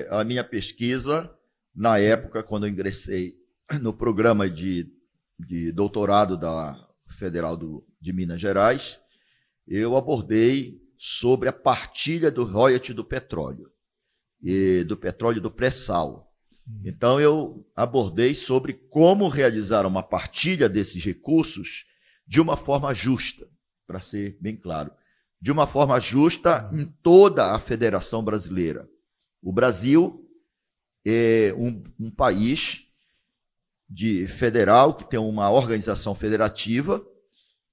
A minha pesquisa, na época, quando eu ingressei no programa de doutorado da Federal de Minas Gerais, eu abordei sobre a partilha do royalty do petróleo, e do petróleo do pré-sal. Então, eu abordei sobre como realizar uma partilha desses recursos de uma forma justa, para ser bem claro, de uma forma justa em toda a Federação Brasileira. O Brasil é um país federal que tem uma organização federativa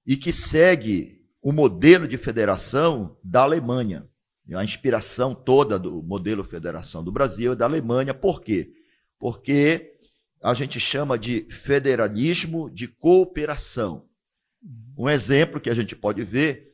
e que segue o modelo de federação da Alemanha. A inspiração toda do modelo de federação do Brasil é da Alemanha. Por quê? Porque a gente chama de federalismo de cooperação. Um exemplo que a gente pode ver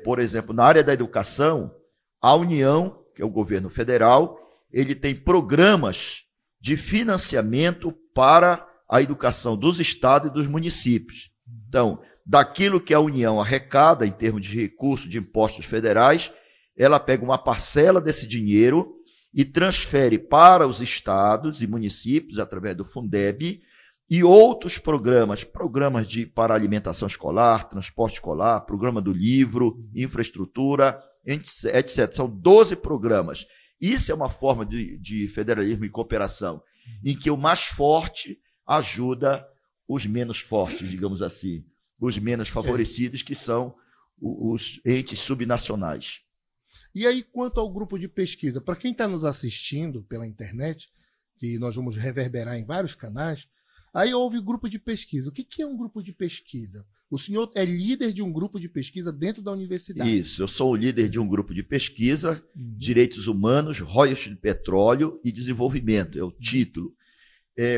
por exemplo, na área da educação, a União, que é o governo federal, ele tem programas de financiamento para a educação dos estados e dos municípios. Então, daquilo que a União arrecada em termos de recursos de impostos federais, ela pega uma parcela desse dinheiro e transfere para os estados e municípios, através do Fundeb, e outros programas para alimentação escolar, transporte escolar, programa do livro, infraestrutura, etc. São 12 programas. Isso é uma forma de federalismo e cooperação, em que o mais forte ajuda os menos fortes, digamos assim, os menos favorecidos, que são os entes subnacionais. E aí, quanto ao grupo de pesquisa, para quem está nos assistindo pela internet, que nós vamos reverberar em vários canais, aí houve grupo de pesquisa. O que é um grupo de pesquisa? O senhor é líder de um grupo de pesquisa dentro da universidade. Isso, eu sou o líder de um grupo de pesquisa, Direitos Humanos, Royalties de Petróleo e Desenvolvimento, é o título.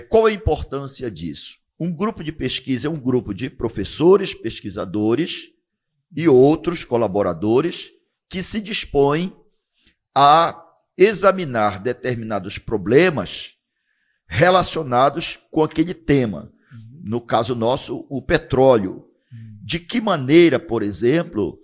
Qual a importância disso? Um grupo de pesquisa é um grupo de professores, pesquisadores e outros colaboradores que se dispõem a examinar determinados problemas relacionados com aquele tema. No caso nosso, o petróleo. De que maneira, por exemplo,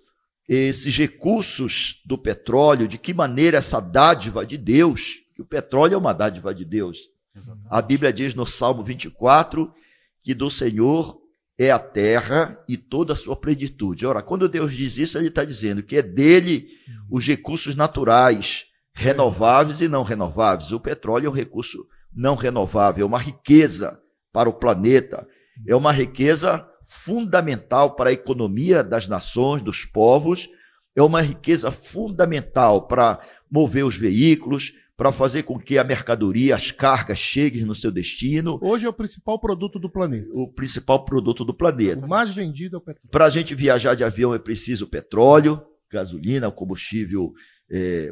esses recursos do petróleo, de que maneira essa dádiva de Deus, que o petróleo é uma dádiva de Deus. Exatamente. A Bíblia diz no Salmo 24 que do Senhor é a terra e toda a sua plenitude. Ora, quando Deus diz isso, ele está dizendo que é dele os recursos naturais, renováveis e não renováveis. O petróleo é um recurso não renovável, é uma riqueza para o planeta, é uma riqueza fundamental para a economia das nações, dos povos, é uma riqueza fundamental para mover os veículos, para fazer com que a mercadoria, as cargas cheguem no seu destino. Hoje é o principal produto do planeta. O principal produto do planeta. O mais vendido é o petróleo. Para a gente viajar de avião é preciso petróleo, gasolina, o combustível,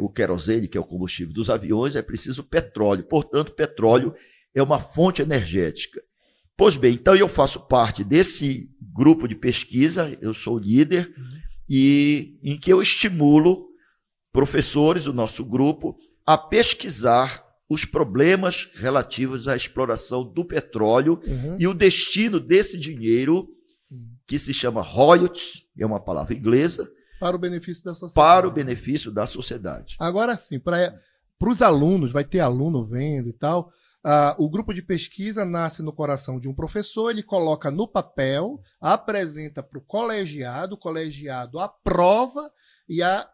o querosene, que é o combustível dos aviões, é preciso petróleo. Portanto, petróleo é uma fonte energética. Pois bem, então eu faço parte desse grupo de pesquisa, eu sou líder, e em que eu estimulo professores do nosso grupo a pesquisar os problemas relativos à exploração do petróleo e o destino desse dinheiro, que se chama royalties, é uma palavra inglesa, para o benefício da sociedade. Para o benefício da sociedade. Agora sim, para os alunos, vai ter aluno vendo e tal, o grupo de pesquisa nasce no coração de um professor, ele coloca no papel, apresenta para o colegiado aprova e a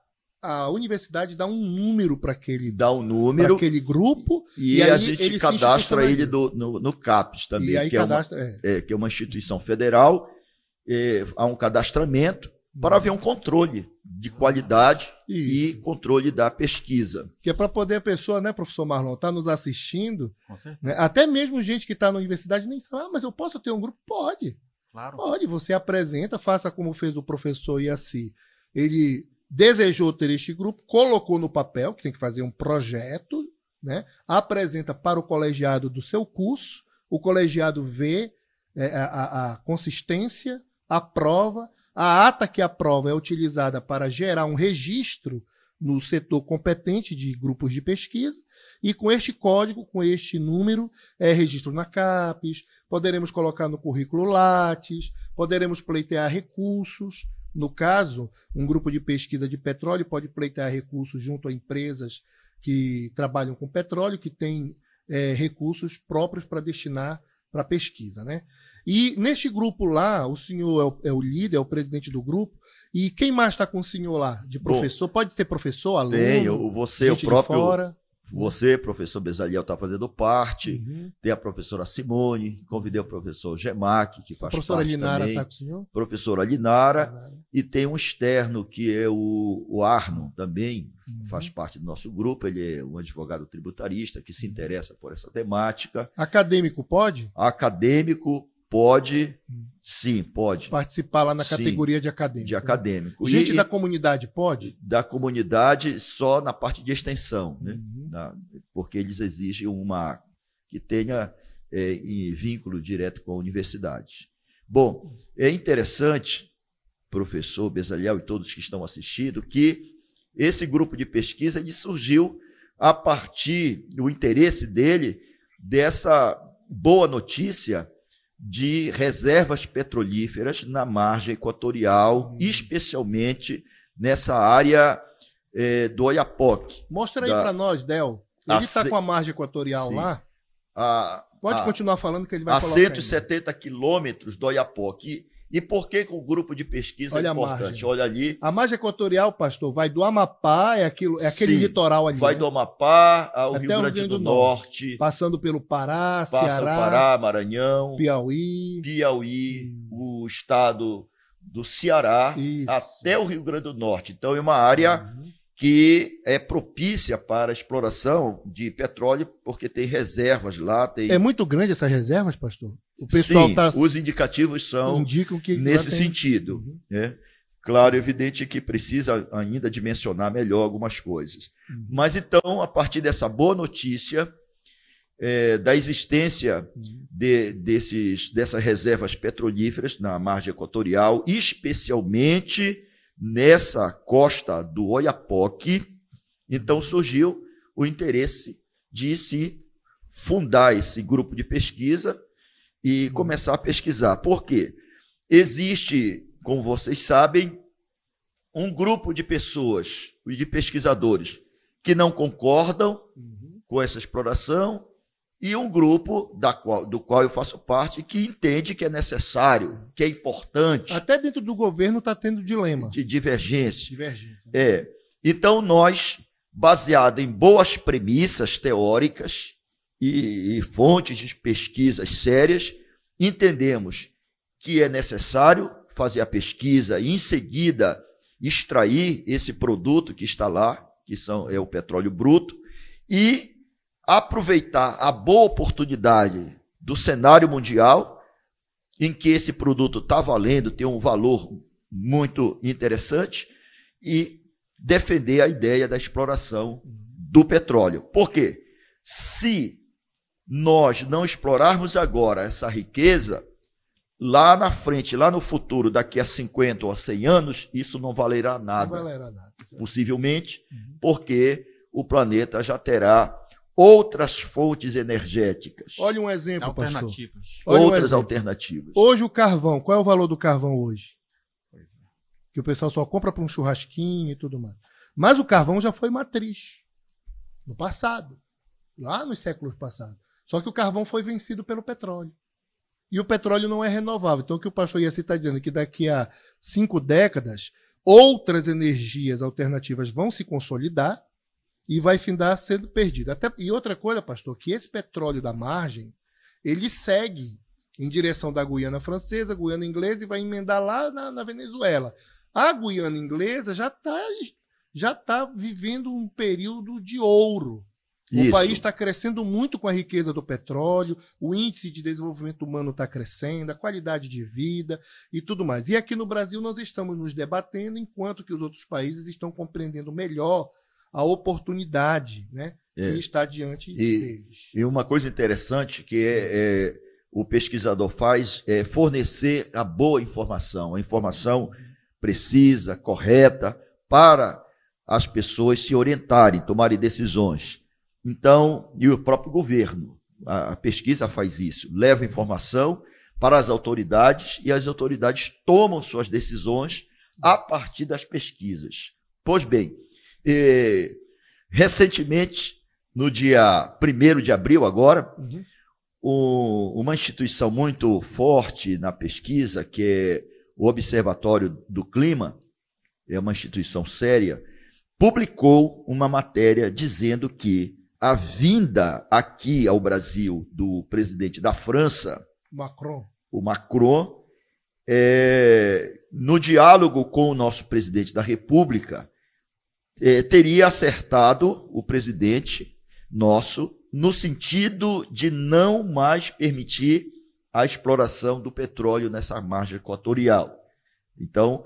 universidade dá um número para aquele, aquele grupo. E aí a gente cadastra ele no CAPES também, que é uma instituição federal. Há um cadastramento para haver um controle de qualidade e controle da pesquisa. Que é para poder a pessoa, né, professor Marlon, estar nos assistindo, né, até mesmo gente que está na universidade nem sabe, mas eu posso ter um grupo? Pode. Claro. Pode, você apresenta, faça como fez o professor Iaci. Ele desejou ter este grupo, colocou no papel, que tem que fazer um projeto, né, apresenta para o colegiado do seu curso, o colegiado vê a consistência, aprova. A ata que aprova é utilizada para gerar um registro no setor competente de grupos de pesquisa, e com este código, com este número, registro na CAPES, poderemos colocar no currículo Lattes, poderemos pleitear recursos. No caso, um grupo de pesquisa de petróleo pode pleitear recursos junto a empresas que trabalham com petróleo, que têm recursos próprios para destinar para pesquisa, né? E neste grupo lá, o senhor é o líder, é o presidente do grupo. E quem mais está com o senhor lá? De professor? Bom, pode ter professor, aluno? Tem, você, o próprio. Você, professor Bezaliel, está fazendo parte. Tem a professora Simone, convidei o professor Gemac, que faz parte também. A professora Linara está com o senhor? Professora Linara. E tem um externo, que é o Arno, também faz parte do nosso grupo. Ele é um advogado tributarista que se interessa por essa temática. Acadêmico pode? Acadêmico pode, sim, pode. Participar lá na categoria de acadêmico. De acadêmico. Gente da comunidade pode? Da comunidade só na parte de extensão, né? Porque eles exigem uma que tenha em vínculo direto com a universidade. Bom, é interessante, professor Bezaliel e todos que estão assistindo, que esse grupo de pesquisa ele surgiu a partir do interesse dele dessa boa notícia de reservas petrolíferas na margem equatorial, especialmente nessa área do Oiapoque. Mostra aí para nós, Del. Ele está com a margem equatorial lá. Pode continuar falando que ele vai colocar. A 170 quilômetros do Oiapoque. E por que o grupo de pesquisa é importante? Olha ali. A margem equatorial, pastor, vai do Amapá, aquele litoral ali. Vai do Amapá ao Rio Grande do Norte. Passando pelo Pará, Ceará. Passa o Pará, Maranhão. Piauí. O estado do Ceará, até o Rio Grande do Norte. Então é uma área que é propícia para a exploração de petróleo, porque tem reservas lá. É muito grande essas reservas, pastor? O pessoal os indicativos indicam que nesse sentido. Né? Claro, é evidente que precisa ainda dimensionar melhor algumas coisas. Mas então, a partir dessa boa notícia da existência dessas reservas petrolíferas na margem equatorial, especialmente nessa costa do Oiapoque, então surgiu o interesse de se fundar esse grupo de pesquisa e começar a pesquisar. Por quê? Existe, como vocês sabem, um grupo de pessoas e de pesquisadores que não concordam com essa exploração e um grupo do qual eu faço parte que entende que é necessário, que é importante. Até dentro do governo está tendo dilema. De divergência. Então, nós, baseado em boas premissas teóricas e fontes de pesquisas sérias, entendemos que é necessário fazer a pesquisa e, em seguida, extrair esse produto que está lá, que é o petróleo bruto, e aproveitar a boa oportunidade do cenário mundial, em que esse produto está valendo, tem um valor muito interessante, e defender a ideia da exploração do petróleo. Por quê? Se nós não explorarmos agora essa riqueza, lá na frente, lá no futuro, daqui a 50 ou a 100 anos, isso não valerá nada. Não valerá nada. Possivelmente, porque o planeta já terá outras fontes energéticas. Olha um exemplo, pastor. Outras alternativas. Hoje o carvão, qual é o valor do carvão hoje? Que o pessoal só compra para um churrasquinho e tudo mais. Mas o carvão já foi matriz no passado, lá nos séculos passados. Só que o carvão foi vencido pelo petróleo. E o petróleo não é renovável. Então o que o pastor Iaci está dizendo é que daqui a 5 décadas, outras energias alternativas vão se consolidar e vai findar sendo perdido. E outra coisa, pastor, que esse petróleo da margem, ele segue em direção da Guiana Francesa, Guiana Inglesa, e vai emendar lá na Venezuela. A Guiana Inglesa já está vivendo um período de ouro. O país está crescendo muito com a riqueza do petróleo, o índice de desenvolvimento humano está crescendo, a qualidade de vida e tudo mais. E aqui no Brasil nós estamos nos debatendo, enquanto que os outros países estão compreendendo melhor a oportunidade, né, que está diante deles. E uma coisa interessante que o pesquisador faz é fornecer a boa informação, a informação precisa, correta, para as pessoas se orientarem, tomarem decisões. Então, e o próprio governo, a pesquisa faz isso, leva informação para as autoridades e as autoridades tomam suas decisões a partir das pesquisas. Pois bem, recentemente, no dia 1º de abril agora, uma instituição muito forte na pesquisa, que é o Observatório do Clima, é uma instituição séria, publicou uma matéria dizendo que a vinda aqui ao Brasil do presidente da França, o Macron, no diálogo com o nosso presidente da República, teria acertado o presidente nosso no sentido de não mais permitir a exploração do petróleo nessa margem equatorial. Então,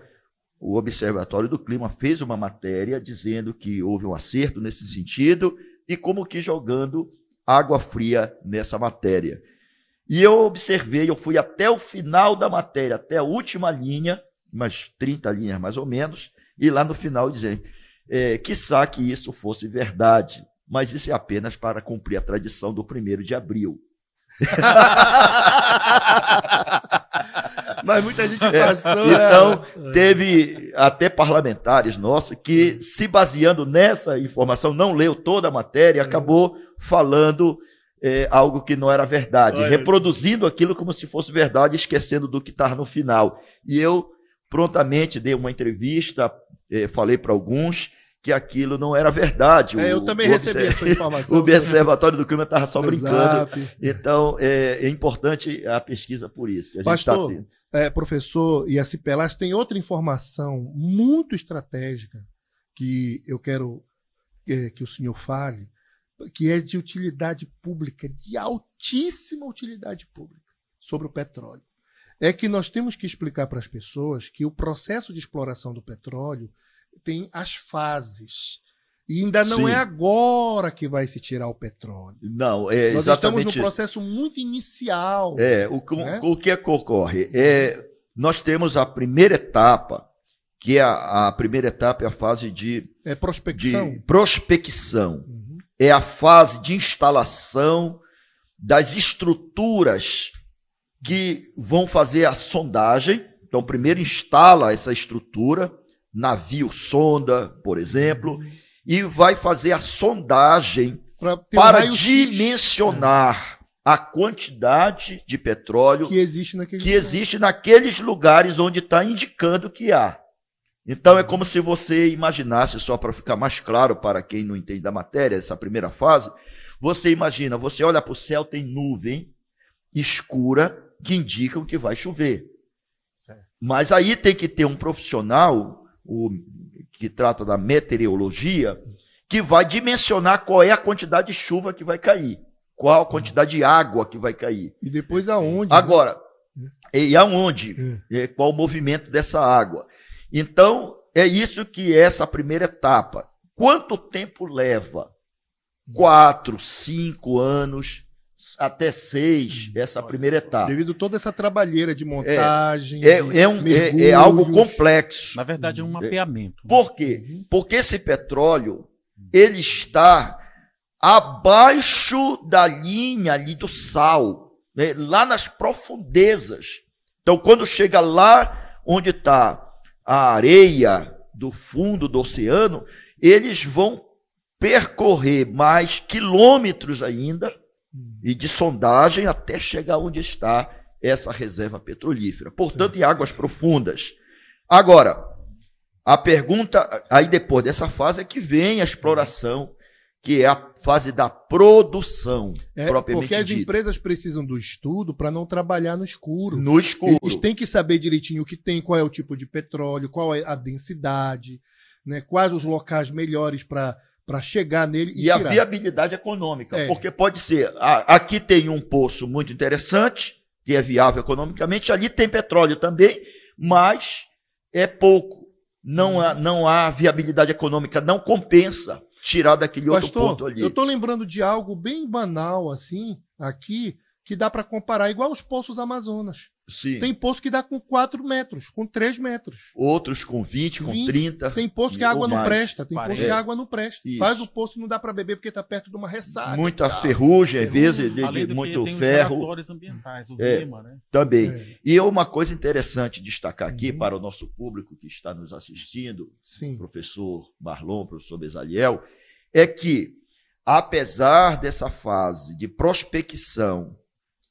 o Observatório do Clima fez uma matéria dizendo que houve um acerto nesse sentido e como que jogando água fria nessa matéria. E eu observei, eu fui até o final da matéria, até a última linha, umas 30 linhas mais ou menos, e lá no final dizendo, quiçá que isso fosse verdade, mas isso é apenas para cumprir a tradição do 1º de abril. Mas muita gente passou. Então, teve até parlamentares nossos que, se baseando nessa informação, não leu toda a matéria e acabou falando algo que não era verdade, reproduzindo aquilo como se fosse verdade, esquecendo do que está no final. E eu prontamente dei uma entrevista, falei para alguns que aquilo não era verdade. Eu também recebi essa informação. O Observatório do Clima estava só brincando. Então, é importante a pesquisa por isso. Que a Pastor, gente professor Yaci Pelas, tem outra informação muito estratégica que eu quero que o senhor fale, que é de utilidade pública, de altíssima utilidade pública, sobre o petróleo. É que nós temos que explicar para as pessoas que o processo de exploração do petróleo tem as fases. E ainda não é agora que vai se tirar o petróleo. Não, nós estamos num processo muito inicial. O que ocorre? Nós temos a primeira etapa, que é a primeira etapa é a fase de prospecção. É a fase de instalação das estruturas que vão fazer a sondagem. Então, primeiro instala essa estrutura, navio sonda, por exemplo, e vai fazer a sondagem para dimensionar a quantidade de petróleo que existe naqueles lugares onde está indicando que há. Então é como se você imaginasse, só para ficar mais claro para quem não entende da matéria, essa primeira fase, você imagina, você olha para o céu, tem nuvem escura que indicam que vai chover. Certo. Mas aí tem que ter um profissional que trata da meteorologia, que vai dimensionar qual é a quantidade de chuva que vai cair, qual a quantidade de água que vai cair. E depois aonde? Agora, e aonde? Qual o movimento dessa água? Então, é isso que é essa primeira etapa. Quanto tempo leva? 4, 5 anos, até 6, essa primeira etapa. Devido a toda essa trabalheira de montagem. É algo complexo. Na verdade, é um mapeamento. Por quê? Porque esse petróleo, ele está abaixo da linha ali do sal, né? Lá nas profundezas. Então, quando chega lá onde está a areia do fundo do oceano, eles vão percorrer mais quilômetros ainda e de sondagem até chegar onde está essa reserva petrolífera. Portanto, em águas profundas. Agora, a pergunta, aí depois dessa fase é que vem a exploração, que é a fase da produção, propriamente porque as dita. empresas precisam do estudo para não trabalhar no escuro. No escuro. Eles têm que saber direitinho o que tem, qual é o tipo de petróleo, qual é a densidade, né, quais os locais melhores para chegar nele e a tirar. Viabilidade econômica, porque pode ser, aqui tem um poço muito interessante, que é viável economicamente, ali tem petróleo também, mas é pouco. Não há viabilidade econômica, não compensa tirar daquele outro ponto ali. Eu estou lembrando de algo bem banal assim, aqui, que dá para comparar, igual os poços Amazonas. Sim. Tem poço que dá com 4 metros, com 3 metros. Outros com 20, com 30. Tem poço que a água não presta. Tem 40. poço que a água não presta. Isso. Faz o poço não dá para beber porque está perto de uma ressaca. Muita ferrugem, às vezes, de muito ferro. Os relatórios ambientais, o VIMA, né? Também. E uma coisa interessante destacar aqui para o nosso público que está nos assistindo, professor Marlon, professor Bezaliel, é que, apesar dessa fase de prospecção,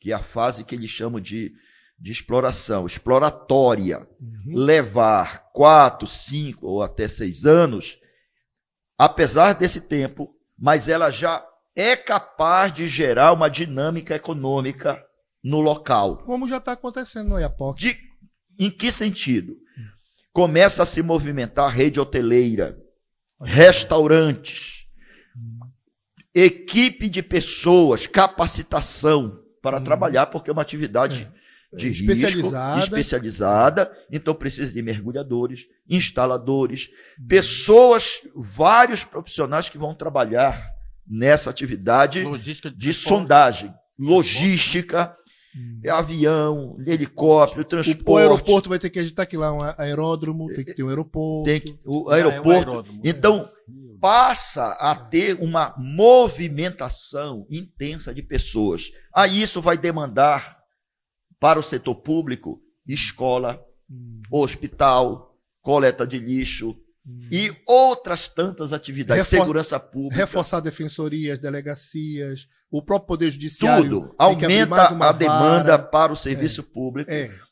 que é a fase que eles chamam de exploração, exploratória, levar 4, 5 ou até 6 anos, apesar desse tempo, mas ela já é capaz de gerar uma dinâmica econômica no local. Como já está acontecendo no Oiapoque. Em que sentido? Começa a se movimentar a rede hoteleira, restaurantes, equipe de pessoas, capacitação para trabalhar, porque é uma atividade de especializada, então precisa de mergulhadores, instaladores, pessoas, vários profissionais que vão trabalhar nessa atividade de sondagem, logística, avião, helicóptero, transporte. O aeroporto vai ter que agitar aqui lá um aeródromo, tem que ter um aeroporto. O aeroporto. Então, passa a ter uma movimentação intensa de pessoas. Aí isso vai demandar para o setor público, escola, hospital, coleta de lixo e outras tantas atividades, segurança pública. Reforçar defensorias, delegacias, o próprio Poder Judiciário. Tudo aumenta a demanda para o serviço público,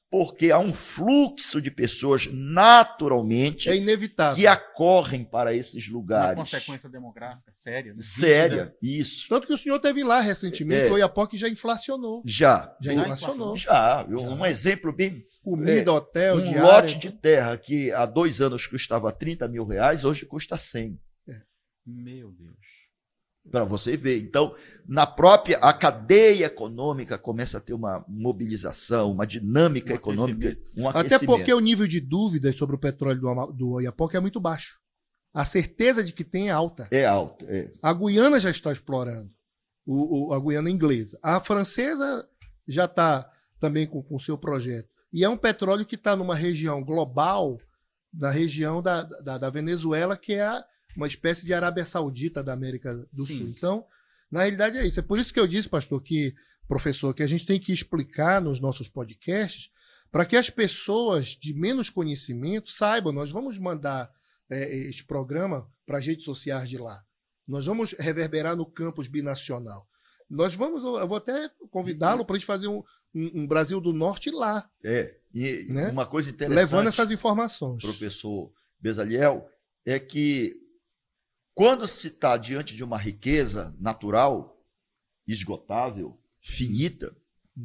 porque há um fluxo de pessoas naturalmente inevitável que acorrem para esses lugares. Uma consequência demográfica séria. Né? Séria, isso. Tanto que o senhor teve lá recentemente, o Oiapoque já inflacionou. Já inflacionou. Um exemplo bem... Comida, hotel, diária. Lote de terra que há 2 anos custava R$30 mil, hoje custa 100. Meu Deus. Para você ver. Então, a cadeia econômica começa a ter uma mobilização, uma dinâmica econômica, um aquecimento. Até porque o nível de dúvidas sobre o petróleo do Oiapoque é muito baixo. A certeza de que tem é alta. É alta. A Guiana já está explorando, a Guiana inglesa. A francesa já está também com o seu projeto. E é um petróleo que está numa região global, na região da Venezuela, que é uma espécie de Arábia Saudita da América do Sul. Então, na realidade é isso. É por isso que eu disse, pastor, professor, que a gente tem que explicar nos nossos podcasts para que as pessoas de menos conhecimento saibam. Nós vamos mandar este programa para as redes sociais de lá. Nós vamos reverberar no campus binacional. Eu vou até convidá-lo para a gente fazer um Brasil do Norte lá. Né? Uma coisa interessante, levando essas informações, professor Bezaliel, é que quando se está diante de uma riqueza natural, esgotável, finita,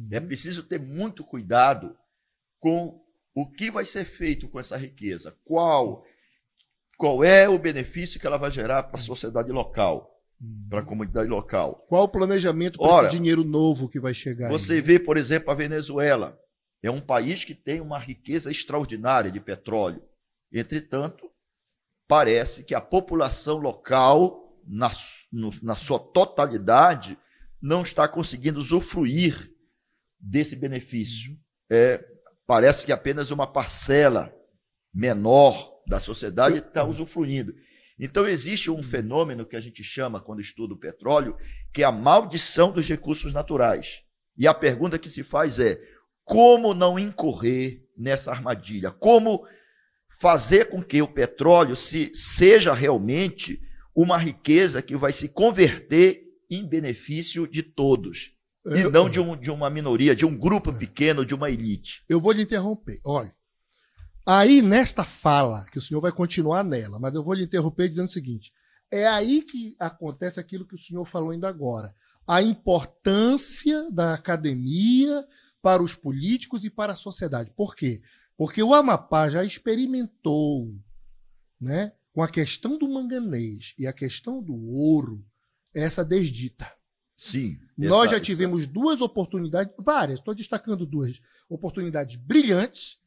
é preciso ter muito cuidado com o que vai ser feito com essa riqueza. Qual é o benefício que ela vai gerar para a sociedade local, para a comunidade local. Qual o planejamento para esse dinheiro novo que vai chegar? Você vê, por exemplo, a Venezuela. É um país que tem uma riqueza extraordinária de petróleo. Entretanto, parece que a população local, na sua totalidade, não está conseguindo usufruir desse benefício. Parece que apenas uma parcela menor da sociedade está usufruindo. Então, existe um fenômeno que a gente chama, quando estuda o petróleo, que é a maldição dos recursos naturais. E a pergunta que se faz é: como não incorrer nessa armadilha? Como fazer com que o petróleo seja realmente uma riqueza que vai se converter em benefício de todos, e não de uma minoria, de um grupo pequeno, de uma elite? Eu vou lhe interromper. Olha, aí nesta fala, que o senhor vai continuar nela, mas eu vou lhe interromper dizendo o seguinte: é aí que acontece aquilo que o senhor falou ainda agora. A importância da academia para os políticos e para a sociedade. Por quê? Porque o Amapá já experimentou, né, com a questão do manganês e a questão do ouro, essa desdita. Sim. Nós já tivemos duas oportunidades, várias, estou destacando duas oportunidades brilhantes,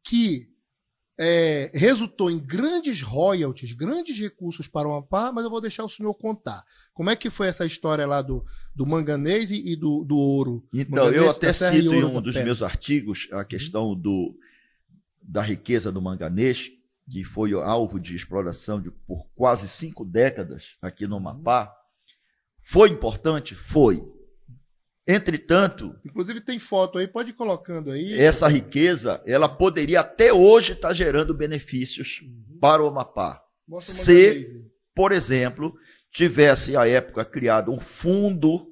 que resultou em grandes royalties, grandes recursos para o Amapá, mas eu vou deixar o senhor contar. Como é que foi essa história lá do manganês e do ouro? Então, eu até cito em um dos meus artigos a questão da riqueza do manganês, que foi alvo de exploração por quase 5 décadas aqui no Amapá. Foi importante? Foi. Entretanto... Inclusive tem foto aí, pode ir colocando aí. Essa riqueza, ela poderia até hoje estar gerando benefícios para o Amapá. Se, por exemplo, tivesse à época criado um fundo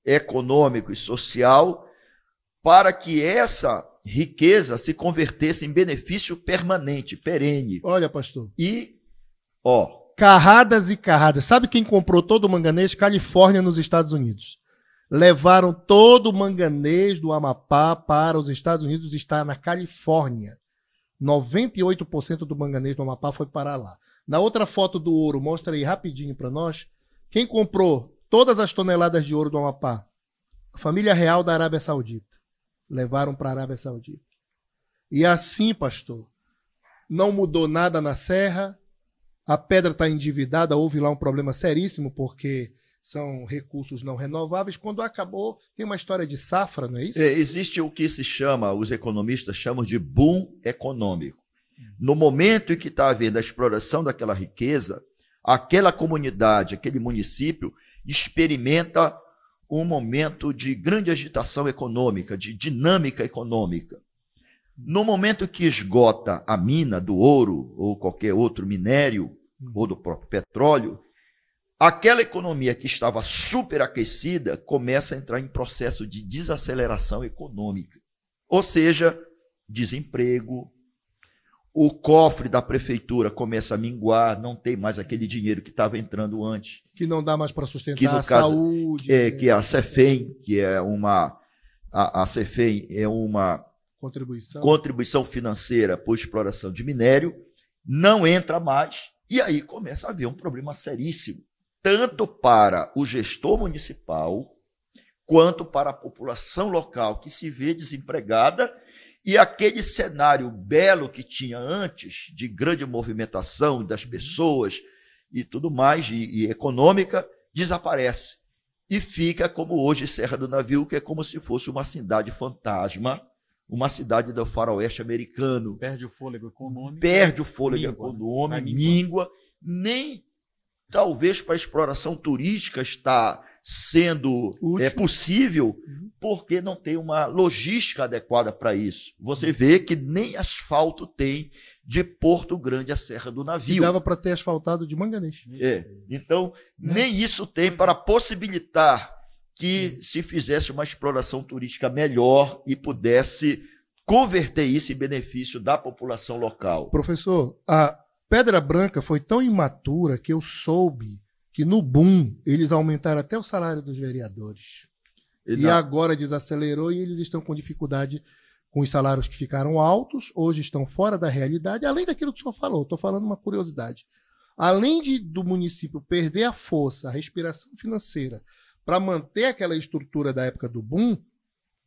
econômico e social para que essa riqueza se convertesse em benefício permanente, perene. Olha, pastor. E, carradas e carradas. Sabe quem comprou todo o manganês? Califórnia, nos Estados Unidos. Levaram todo o manganês do Amapá para os Estados Unidos, está na Califórnia. 98% do manganês do Amapá foi parar lá. Na outra foto do ouro, mostra aí rapidinho para nós. Quem comprou todas as toneladas de ouro do Amapá? A família real da Arábia Saudita. Levaram para a Arábia Saudita. E assim, pastor, não mudou nada na serra, a pedra está endividada, houve lá um problema seríssimo, porque são recursos não renováveis. Quando acabou, tem uma história de safra, não é isso? Existe o que se chama, os economistas chamam de boom econômico. No momento em que está havendo a exploração daquela riqueza, aquela comunidade, aquele município, experimenta um momento de grande agitação econômica, de dinâmica econômica. No momento que esgota a mina do ouro ou qualquer outro minério, ou do próprio petróleo, aquela economia que estava superaquecida começa a entrar em processo de desaceleração econômica. Ou seja, desemprego, o cofre da prefeitura começa a minguar, não tem mais aquele dinheiro que estava entrando antes. Que não dá mais para sustentar a saúde. Que é a CEFEM, que é a CEFEM é uma contribuição financeira por exploração de minério, não entra mais, e aí começa a haver um problema seríssimo, tanto para o gestor municipal, quanto para a população local, que se vê desempregada, e aquele cenário belo que tinha antes, de grande movimentação das pessoas e tudo mais, e econômica, desaparece. E fica como hoje Serra do Navio, que é como se fosse uma cidade fantasma, uma cidade do faroeste americano. Perde o fôlego econômico. Perde o fôlego econômico, míngua. Nem talvez para a exploração turística está sendo possível, porque não tem uma logística adequada para isso. Você vê que nem asfalto tem de Porto Grande a Serra do Navio. Dava para ter asfaltado de manganês. Então, nem isso tem para possibilitar que se fizesse uma exploração turística melhor e pudesse converter isso em benefício da população local. Professor, a Pedra Branca foi tão imatura que eu soube que no boom eles aumentaram até o salário dos vereadores. E agora desacelerou e eles estão com dificuldade com os salários que ficaram altos, hoje estão fora da realidade, além daquilo que o senhor falou. Estou falando uma curiosidade. Além do município perder a força, a respiração financeira, para manter aquela estrutura da época do boom,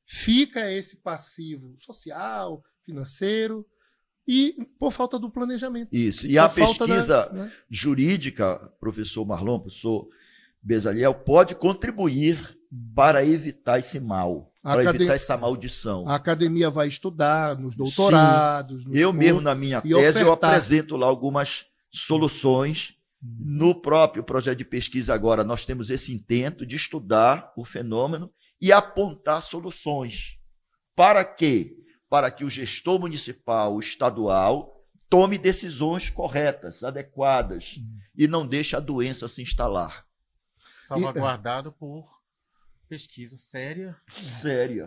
fica esse passivo social, financeiro, e por falta do planejamento. Isso. E a pesquisa jurídica, professor Marlon, professor Bezaliel, pode contribuir para evitar esse mal, para evitar essa maldição. A academia vai estudar nos doutorados. Eu mesmo, na minha tese, eu apresento lá algumas soluções. No próprio projeto de pesquisa agora, nós temos esse intento de estudar o fenômeno e apontar soluções. Para quê? Para que o gestor municipal, o estadual, tome decisões corretas, adequadas, e não deixe a doença se instalar. Salvaguardado por pesquisa séria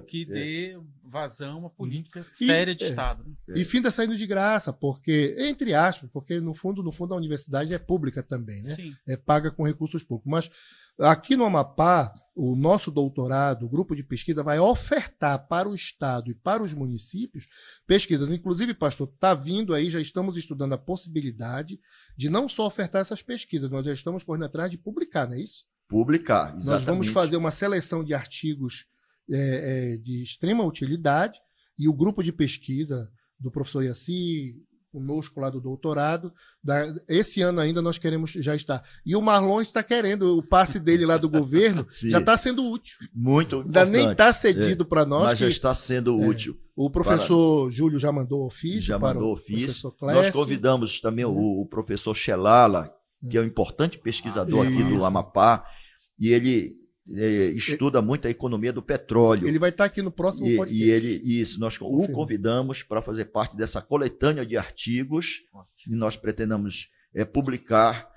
que dê vazão a uma política séria de Estado. E fim da saindo de graça, porque, entre aspas, porque no fundo a universidade é pública também, né? Sim. É paga com recursos públicos. Mas aqui no Amapá, o nosso doutorado, o grupo de pesquisa, vai ofertar para o Estado e para os municípios pesquisas. Inclusive, pastor, está vindo aí, já estamos estudando a possibilidade de não só ofertar essas pesquisas, nós já estamos correndo atrás de publicar, não é isso? Publicar, exatamente. Nós vamos fazer uma seleção de artigos de extrema utilidade e o grupo de pesquisa do professor Yaci, conosco lá do doutorado, esse ano ainda nós queremos já estar. E o Marlon está querendo, o passe dele lá do governo já está sendo útil. Muito importante. Ainda nem está cedido para nós. Mas já está sendo útil. O professor Júlio já mandou ofício. Já mandou ofício. Nós convidamos também o professor Xelala, que é um importante pesquisador aqui do Amapá, e ele estuda muito a economia do petróleo. Ele vai estar aqui no próximo podcast. Nós o convidamos para fazer parte dessa coletânea de artigos e nós pretendemos publicar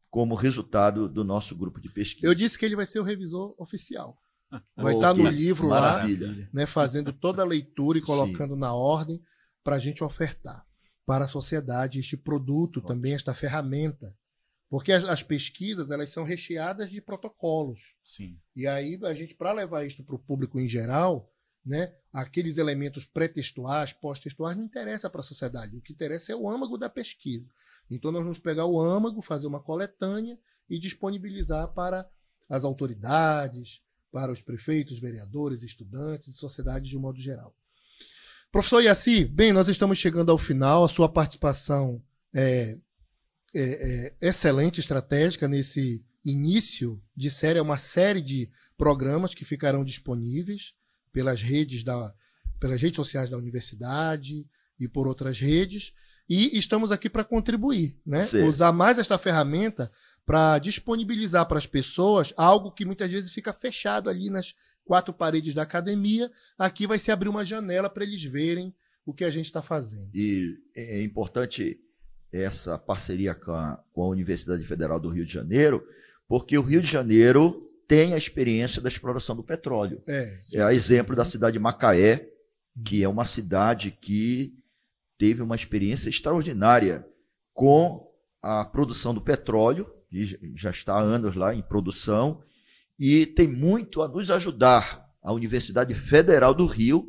como resultado do nosso grupo de pesquisa. Eu disse que ele vai ser o revisor oficial. Vai estar no livro lá, né, fazendo toda a leitura e colocando na ordem para a gente ofertar para a sociedade este produto, também esta ferramenta. Porque as pesquisas, elas são recheadas de protocolos. Sim. E aí, a gente, para levar isso para o público em geral, né, aqueles elementos pré-textuais, pós-textuais, não interessa para a sociedade. O que interessa é o âmago da pesquisa. Então, nós vamos pegar o âmago, fazer uma coletânea e disponibilizar para as autoridades, para os prefeitos, vereadores, estudantes e sociedade de um modo geral. Professor Yaci, bem, nós estamos chegando ao final. A sua participação é excelente, estratégica nesse início de série, uma série de programas que ficarão disponíveis pelas redes sociais da universidade e por outras redes, e estamos aqui para contribuir, né? Usar mais esta ferramenta para disponibilizar para as pessoas algo que muitas vezes fica fechado ali nas quatro paredes da academia. Aqui vai se abrir uma janela para eles verem o que a gente está fazendo. E é importante essa parceria com a Universidade Federal do Rio de Janeiro, porque o Rio de Janeiro tem a experiência da exploração do petróleo. É exemplo da cidade de Macaé, que é uma cidade que teve uma experiência extraordinária com a produção do petróleo, que já está há anos lá em produção, e tem muito a nos ajudar. A Universidade Federal do Rio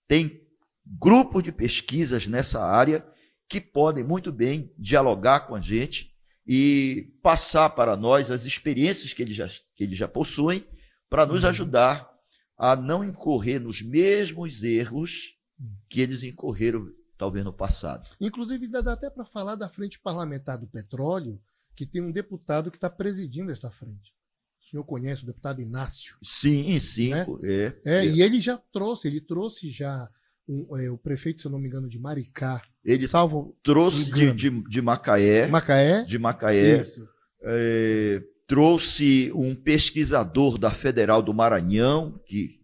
tem grupos de pesquisas nessa área que podem muito bem dialogar com a gente e passar para nós as experiências que eles já possuem para nos ajudar a não incorrer nos mesmos erros que eles incorreram talvez no passado. Inclusive, dá até para falar da Frente Parlamentar do Petróleo, que tem um deputado que está presidindo esta frente. O senhor conhece o deputado Inácio? Sim, né? E ele já trouxe já o prefeito, se eu não me engano, de Maricá. Ele trouxe de Macaé. De Macaé. Isso. Trouxe um pesquisador da Federal do Maranhão, que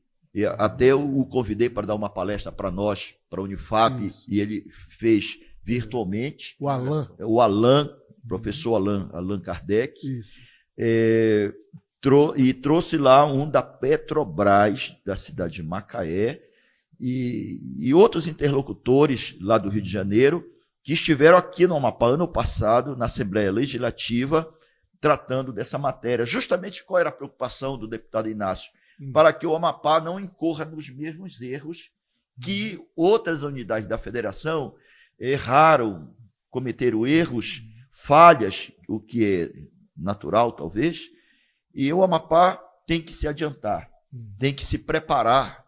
até o convidei para dar uma palestra para nós, para a Unifap, e ele fez virtualmente. O Alain. Professor Allan Kardec. Isso. E trouxe lá um da Petrobras, da cidade de Macaé, e outros interlocutores lá do Rio de Janeiro, que estiveram aqui no Amapá ano passado, na Assembleia Legislativa, tratando dessa matéria. Justamente qual era a preocupação do deputado Inácio? Para que o Amapá não incorra nos mesmos erros que outras unidades da federação cometeram erros, falhas, o que é natural talvez, e o Amapá tem que se adiantar, tem que se preparar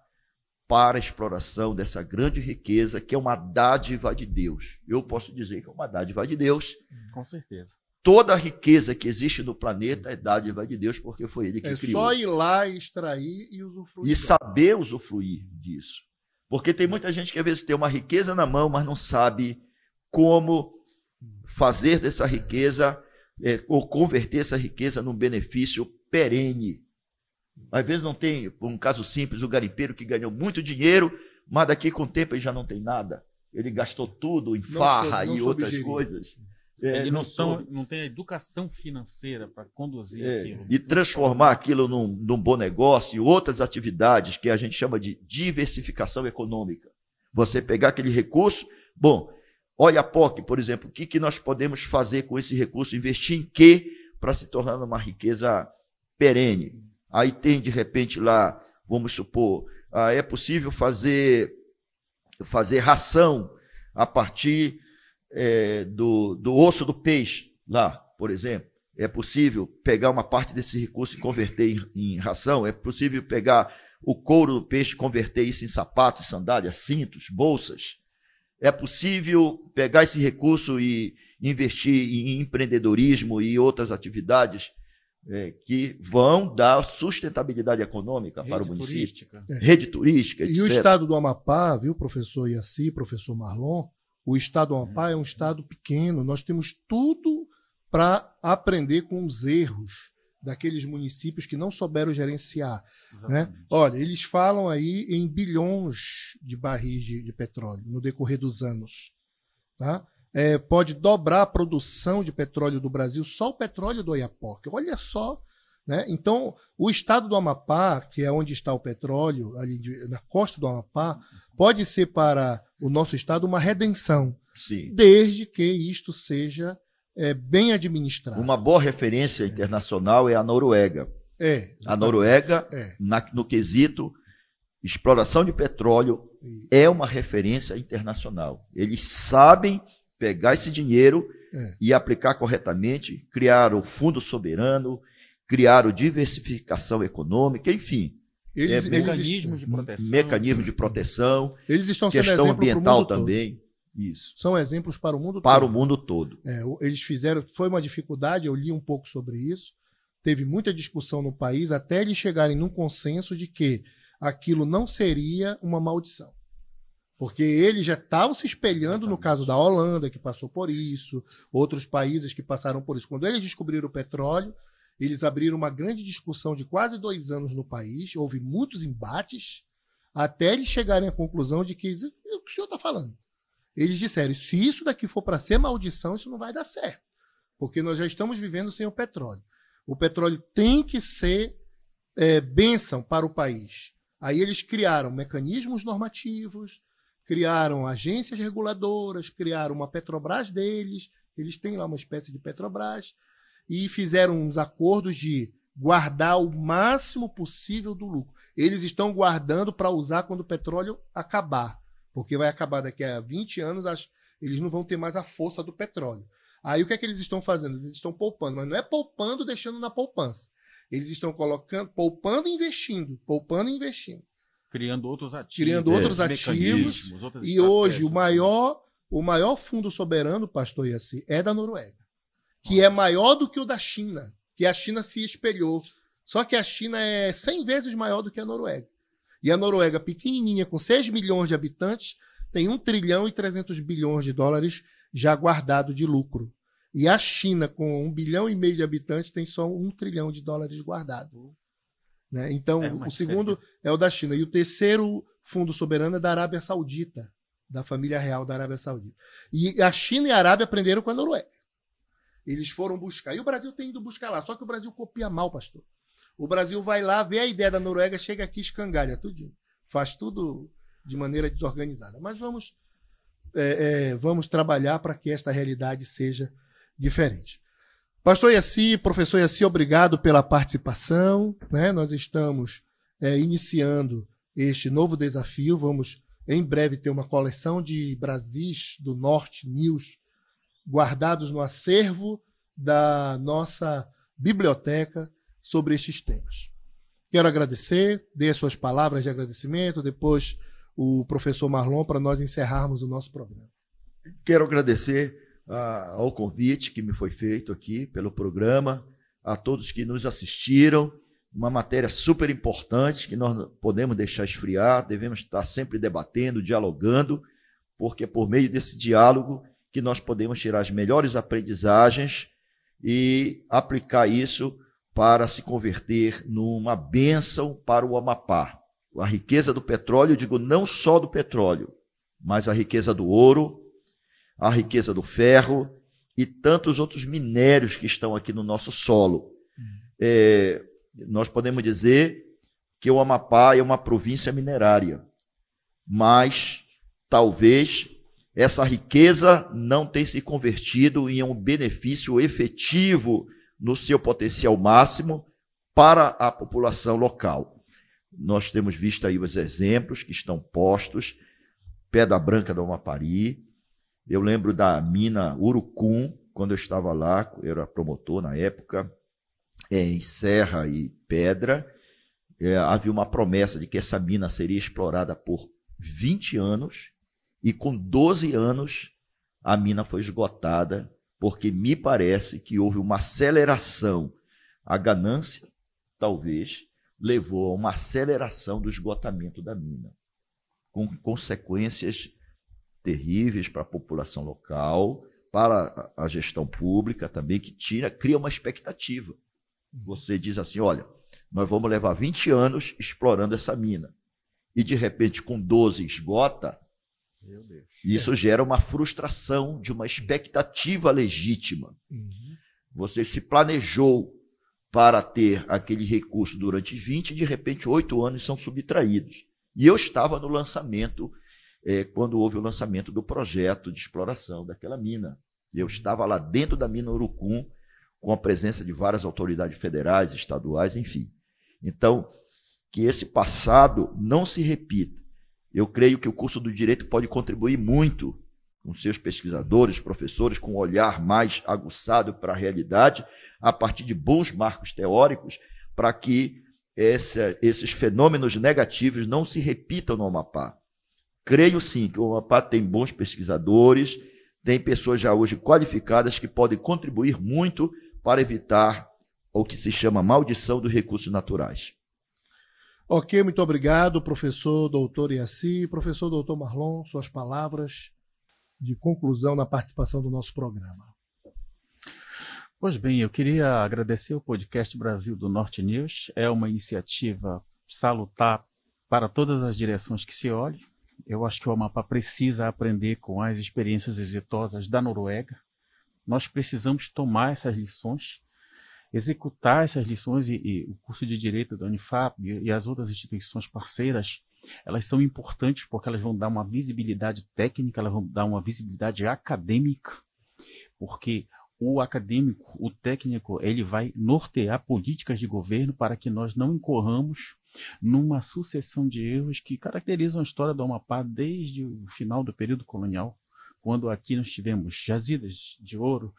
para a exploração dessa grande riqueza, que é uma dádiva de Deus. Eu posso dizer que é uma dádiva de Deus. Com certeza. Toda a riqueza que existe no planeta é dádiva de Deus, porque foi Ele que criou. É só ir lá, extrair e usufruir. E saber usufruir disso. Porque tem muita gente que às vezes tem uma riqueza na mão, mas não sabe como fazer dessa riqueza, ou converter essa riqueza num benefício perene. Às vezes não tem, por um caso simples, o garimpeiro que ganhou muito dinheiro, mas daqui com o tempo ele já não tem nada. Ele gastou tudo em farra e outras coisas. Ele não tem a educação financeira para conduzir aquilo. E transformar aquilo num bom negócio e outras atividades que a gente chama de diversificação econômica. Você pegar aquele recurso, bom, Oiapoque, por exemplo, o que nós podemos fazer com esse recurso? Investir em quê para se tornar uma riqueza perene? Aí tem, de repente, lá, vamos supor, é possível fazer ração a partir do osso do peixe, lá, por exemplo. É possível pegar uma parte desse recurso e converter em ração. É possível pegar o couro do peixe e converter isso em sapatos, sandálias, cintos, bolsas. É possível pegar esse recurso e investir em empreendedorismo e outras atividades que vão dar sustentabilidade econômica para o município. Rede turística, etc. E o estado do Amapá, viu, professor Iaci, professor Marlon, o estado do Amapá é um estado pequeno, nós temos tudo para aprender com os erros daqueles municípios que não souberam gerenciar. Né? Olha, eles falam aí em bilhões de barris de petróleo no decorrer dos anos. Tá? Pode dobrar a produção de petróleo do Brasil, só o petróleo do Oiapoque. Olha só. Né? Então, o estado do Amapá, que é onde está o petróleo, ali na costa do Amapá, pode ser para o nosso estado uma redenção. Sim. Desde que isto seja bem administrado. Uma boa referência internacional é a Noruega. A Noruega, no quesito exploração de petróleo, é uma referência internacional. Eles sabem pegar esse dinheiro e aplicar corretamente, criar o Fundo Soberano, criar a diversificação econômica, enfim. Mecanismos de proteção. Eles estão sendo questão ambiental também. Todo. Isso. São exemplos para o mundo todo. Para o mundo todo. Eles fizeram, foi uma dificuldade, eu li um pouco sobre isso, teve muita discussão no país, até eles chegarem num consenso de que aquilo não seria uma maldição. Porque eles já estavam se espelhando no caso da Holanda, que passou por isso, outros países que passaram por isso. Quando eles descobriram o petróleo, eles abriram uma grande discussão de quase 2 anos no país, houve muitos embates, até eles chegarem à conclusão de que o que o senhor está falando? Eles disseram, se isso daqui for para ser maldição, isso não vai dar certo, porque nós já estamos vivendo sem o petróleo. O petróleo tem que ser bênção para o país. Aí eles criaram mecanismos normativos, criaram agências reguladoras, criaram uma Petrobras deles, eles têm lá uma espécie de Petrobras, e fizeram uns acordos de guardar o máximo possível do lucro. Eles estão guardando para usar quando o petróleo acabar, porque vai acabar daqui a 20 anos, eles não vão ter mais a força do petróleo. Aí o que é que eles estão fazendo? Eles estão poupando, mas não é poupando deixando na poupança. Eles estão poupando e investindo, criando outros ativos. E hoje o maior fundo soberano, pastor Iaci, é da Noruega, que é maior do que o da China, que a China se espelhou. Só que a China é 100 vezes maior do que a Noruega. E a Noruega, pequenininha, com 6 milhões de habitantes, tem 1 trilhão e 300 bilhões de dólares já guardado de lucro. E a China, com 1,5 bilhão de habitantes, tem só 1 trilhão de dólares guardado. Né? Então, o segundo é o da China. E o terceiro fundo soberano é da Arábia Saudita, da família real da Arábia Saudita. E a China e a Arábia aprenderam com a Noruega. Eles foram buscar. E o Brasil tem ido buscar lá. Só que o Brasil copia mal, pastor. O Brasil vai lá, vê a ideia da Noruega, chega aqui e escangalha tudinho. Faz tudo de maneira desorganizada. Mas vamos trabalhar para que esta realidade seja diferente. Pastor Iaci, professor Iaci, obrigado pela participação. Né? Nós estamos iniciando este novo desafio. Vamos, em breve, ter uma coleção de Brasis do Norte News guardados no acervo da nossa biblioteca sobre estes temas. Quero agradecer, dê as suas palavras de agradecimento, depois o professor Marlon, para nós encerrarmos o nosso programa. Quero agradecer ao convite que me foi feito aqui pelo programa, a todos que nos assistiram, uma matéria super importante que nós não podemos deixar esfriar, devemos estar sempre debatendo, dialogando, porque é por meio desse diálogo que nós podemos tirar as melhores aprendizagens e aplicar isso para se converter numa bênção para o Amapá. A riqueza do petróleo, eu digo não só do petróleo, mas a riqueza do ouro, a riqueza do ferro e tantos outros minérios que estão aqui no nosso solo. Nós podemos dizer que o Amapá é uma província minerária, mas talvez essa riqueza não tenha se convertido em um benefício efetivo no seu potencial máximo para a população local. Nós temos visto aí os exemplos que estão postos, Pedra Branca do Amapari. Eu lembro da mina Urucum, quando eu estava lá, eu era promotor na época, em Serra e Pedra. Havia uma promessa de que essa mina seria explorada por 20 anos, e com 12 anos a mina foi esgotada, porque me parece que houve uma aceleração. A ganância, talvez, levou a uma aceleração do esgotamento da mina, com consequências terríveis para a população local, para a gestão pública também, que cria uma expectativa. Você diz assim, olha, nós vamos levar 20 anos explorando essa mina, e de repente com 12 esgota. Meu Deus. Isso gera uma frustração de uma expectativa legítima. Você se planejou para ter aquele recurso durante 20 e de repente 8 anos são subtraídos. E eu estava no lançamento, quando houve o lançamento do projeto de exploração daquela mina. Eu estava lá dentro da mina Urucum, com a presença de várias autoridades federais, estaduais, enfim. Então, que esse passado não se repita. Eu creio que o curso do Direito pode contribuir muito com seus pesquisadores, professores, com um olhar mais aguçado para a realidade, a partir de bons marcos teóricos, para que esses fenômenos negativos não se repitam no Amapá. Creio sim que o Amapá tem bons pesquisadores, tem pessoas já hoje qualificadas que podem contribuir muito para evitar o que se chama maldição dos recursos naturais. Ok, muito obrigado, professor doutor Yaci. Professor doutor Marlon, suas palavras de conclusão na participação do nosso programa. Pois bem, eu queria agradecer o podcast Brasil do Norte News. É uma iniciativa salutar para todas as direções que se olhe. Eu acho que o Amapá precisa aprender com as experiências exitosas da Noruega. Nós precisamos tomar essas lições, executar essas lições, e o curso de Direito da Unifap e as outras instituições parceiras, elas são importantes porque elas vão dar uma visibilidade técnica, elas vão dar uma visibilidade acadêmica, porque o acadêmico, o técnico, ele vai nortear políticas de governo para que nós não incorramos numa sucessão de erros que caracterizam a história do Amapá desde o final do período colonial, quando aqui nós tivemos jazidas de ouro,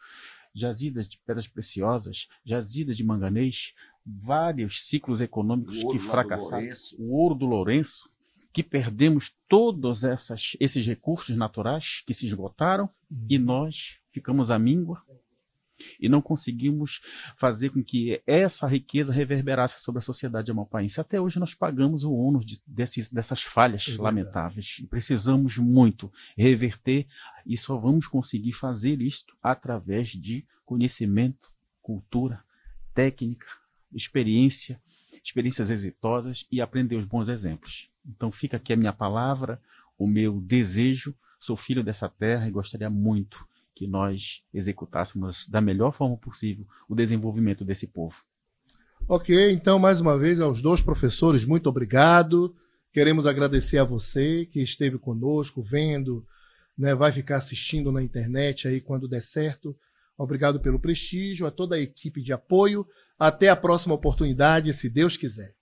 jazidas de pedras preciosas, jazidas de manganês, vários ciclos econômicos que fracassaram. O ouro do Lourenço, que perdemos todos esses recursos naturais que se esgotaram, e nós ficamos à míngua e não conseguimos fazer com que essa riqueza reverberasse sobre a sociedade amapaense. Até hoje nós pagamos o ônus dessas falhas lamentáveis. E precisamos muito reverter, e só vamos conseguir fazer isto através de conhecimento, cultura, técnica, experiências exitosas e aprender os bons exemplos. Então fica aqui a minha palavra, o meu desejo. Sou filho dessa terra e gostaria muito que nós executássemos da melhor forma possível o desenvolvimento desse povo. Ok, então mais uma vez aos dois professores, muito obrigado. Queremos agradecer a você que esteve conosco, vendo, né, vai ficar assistindo na internet aí quando der certo. Obrigado pelo prestígio, a toda a equipe de apoio. Até a próxima oportunidade, se Deus quiser.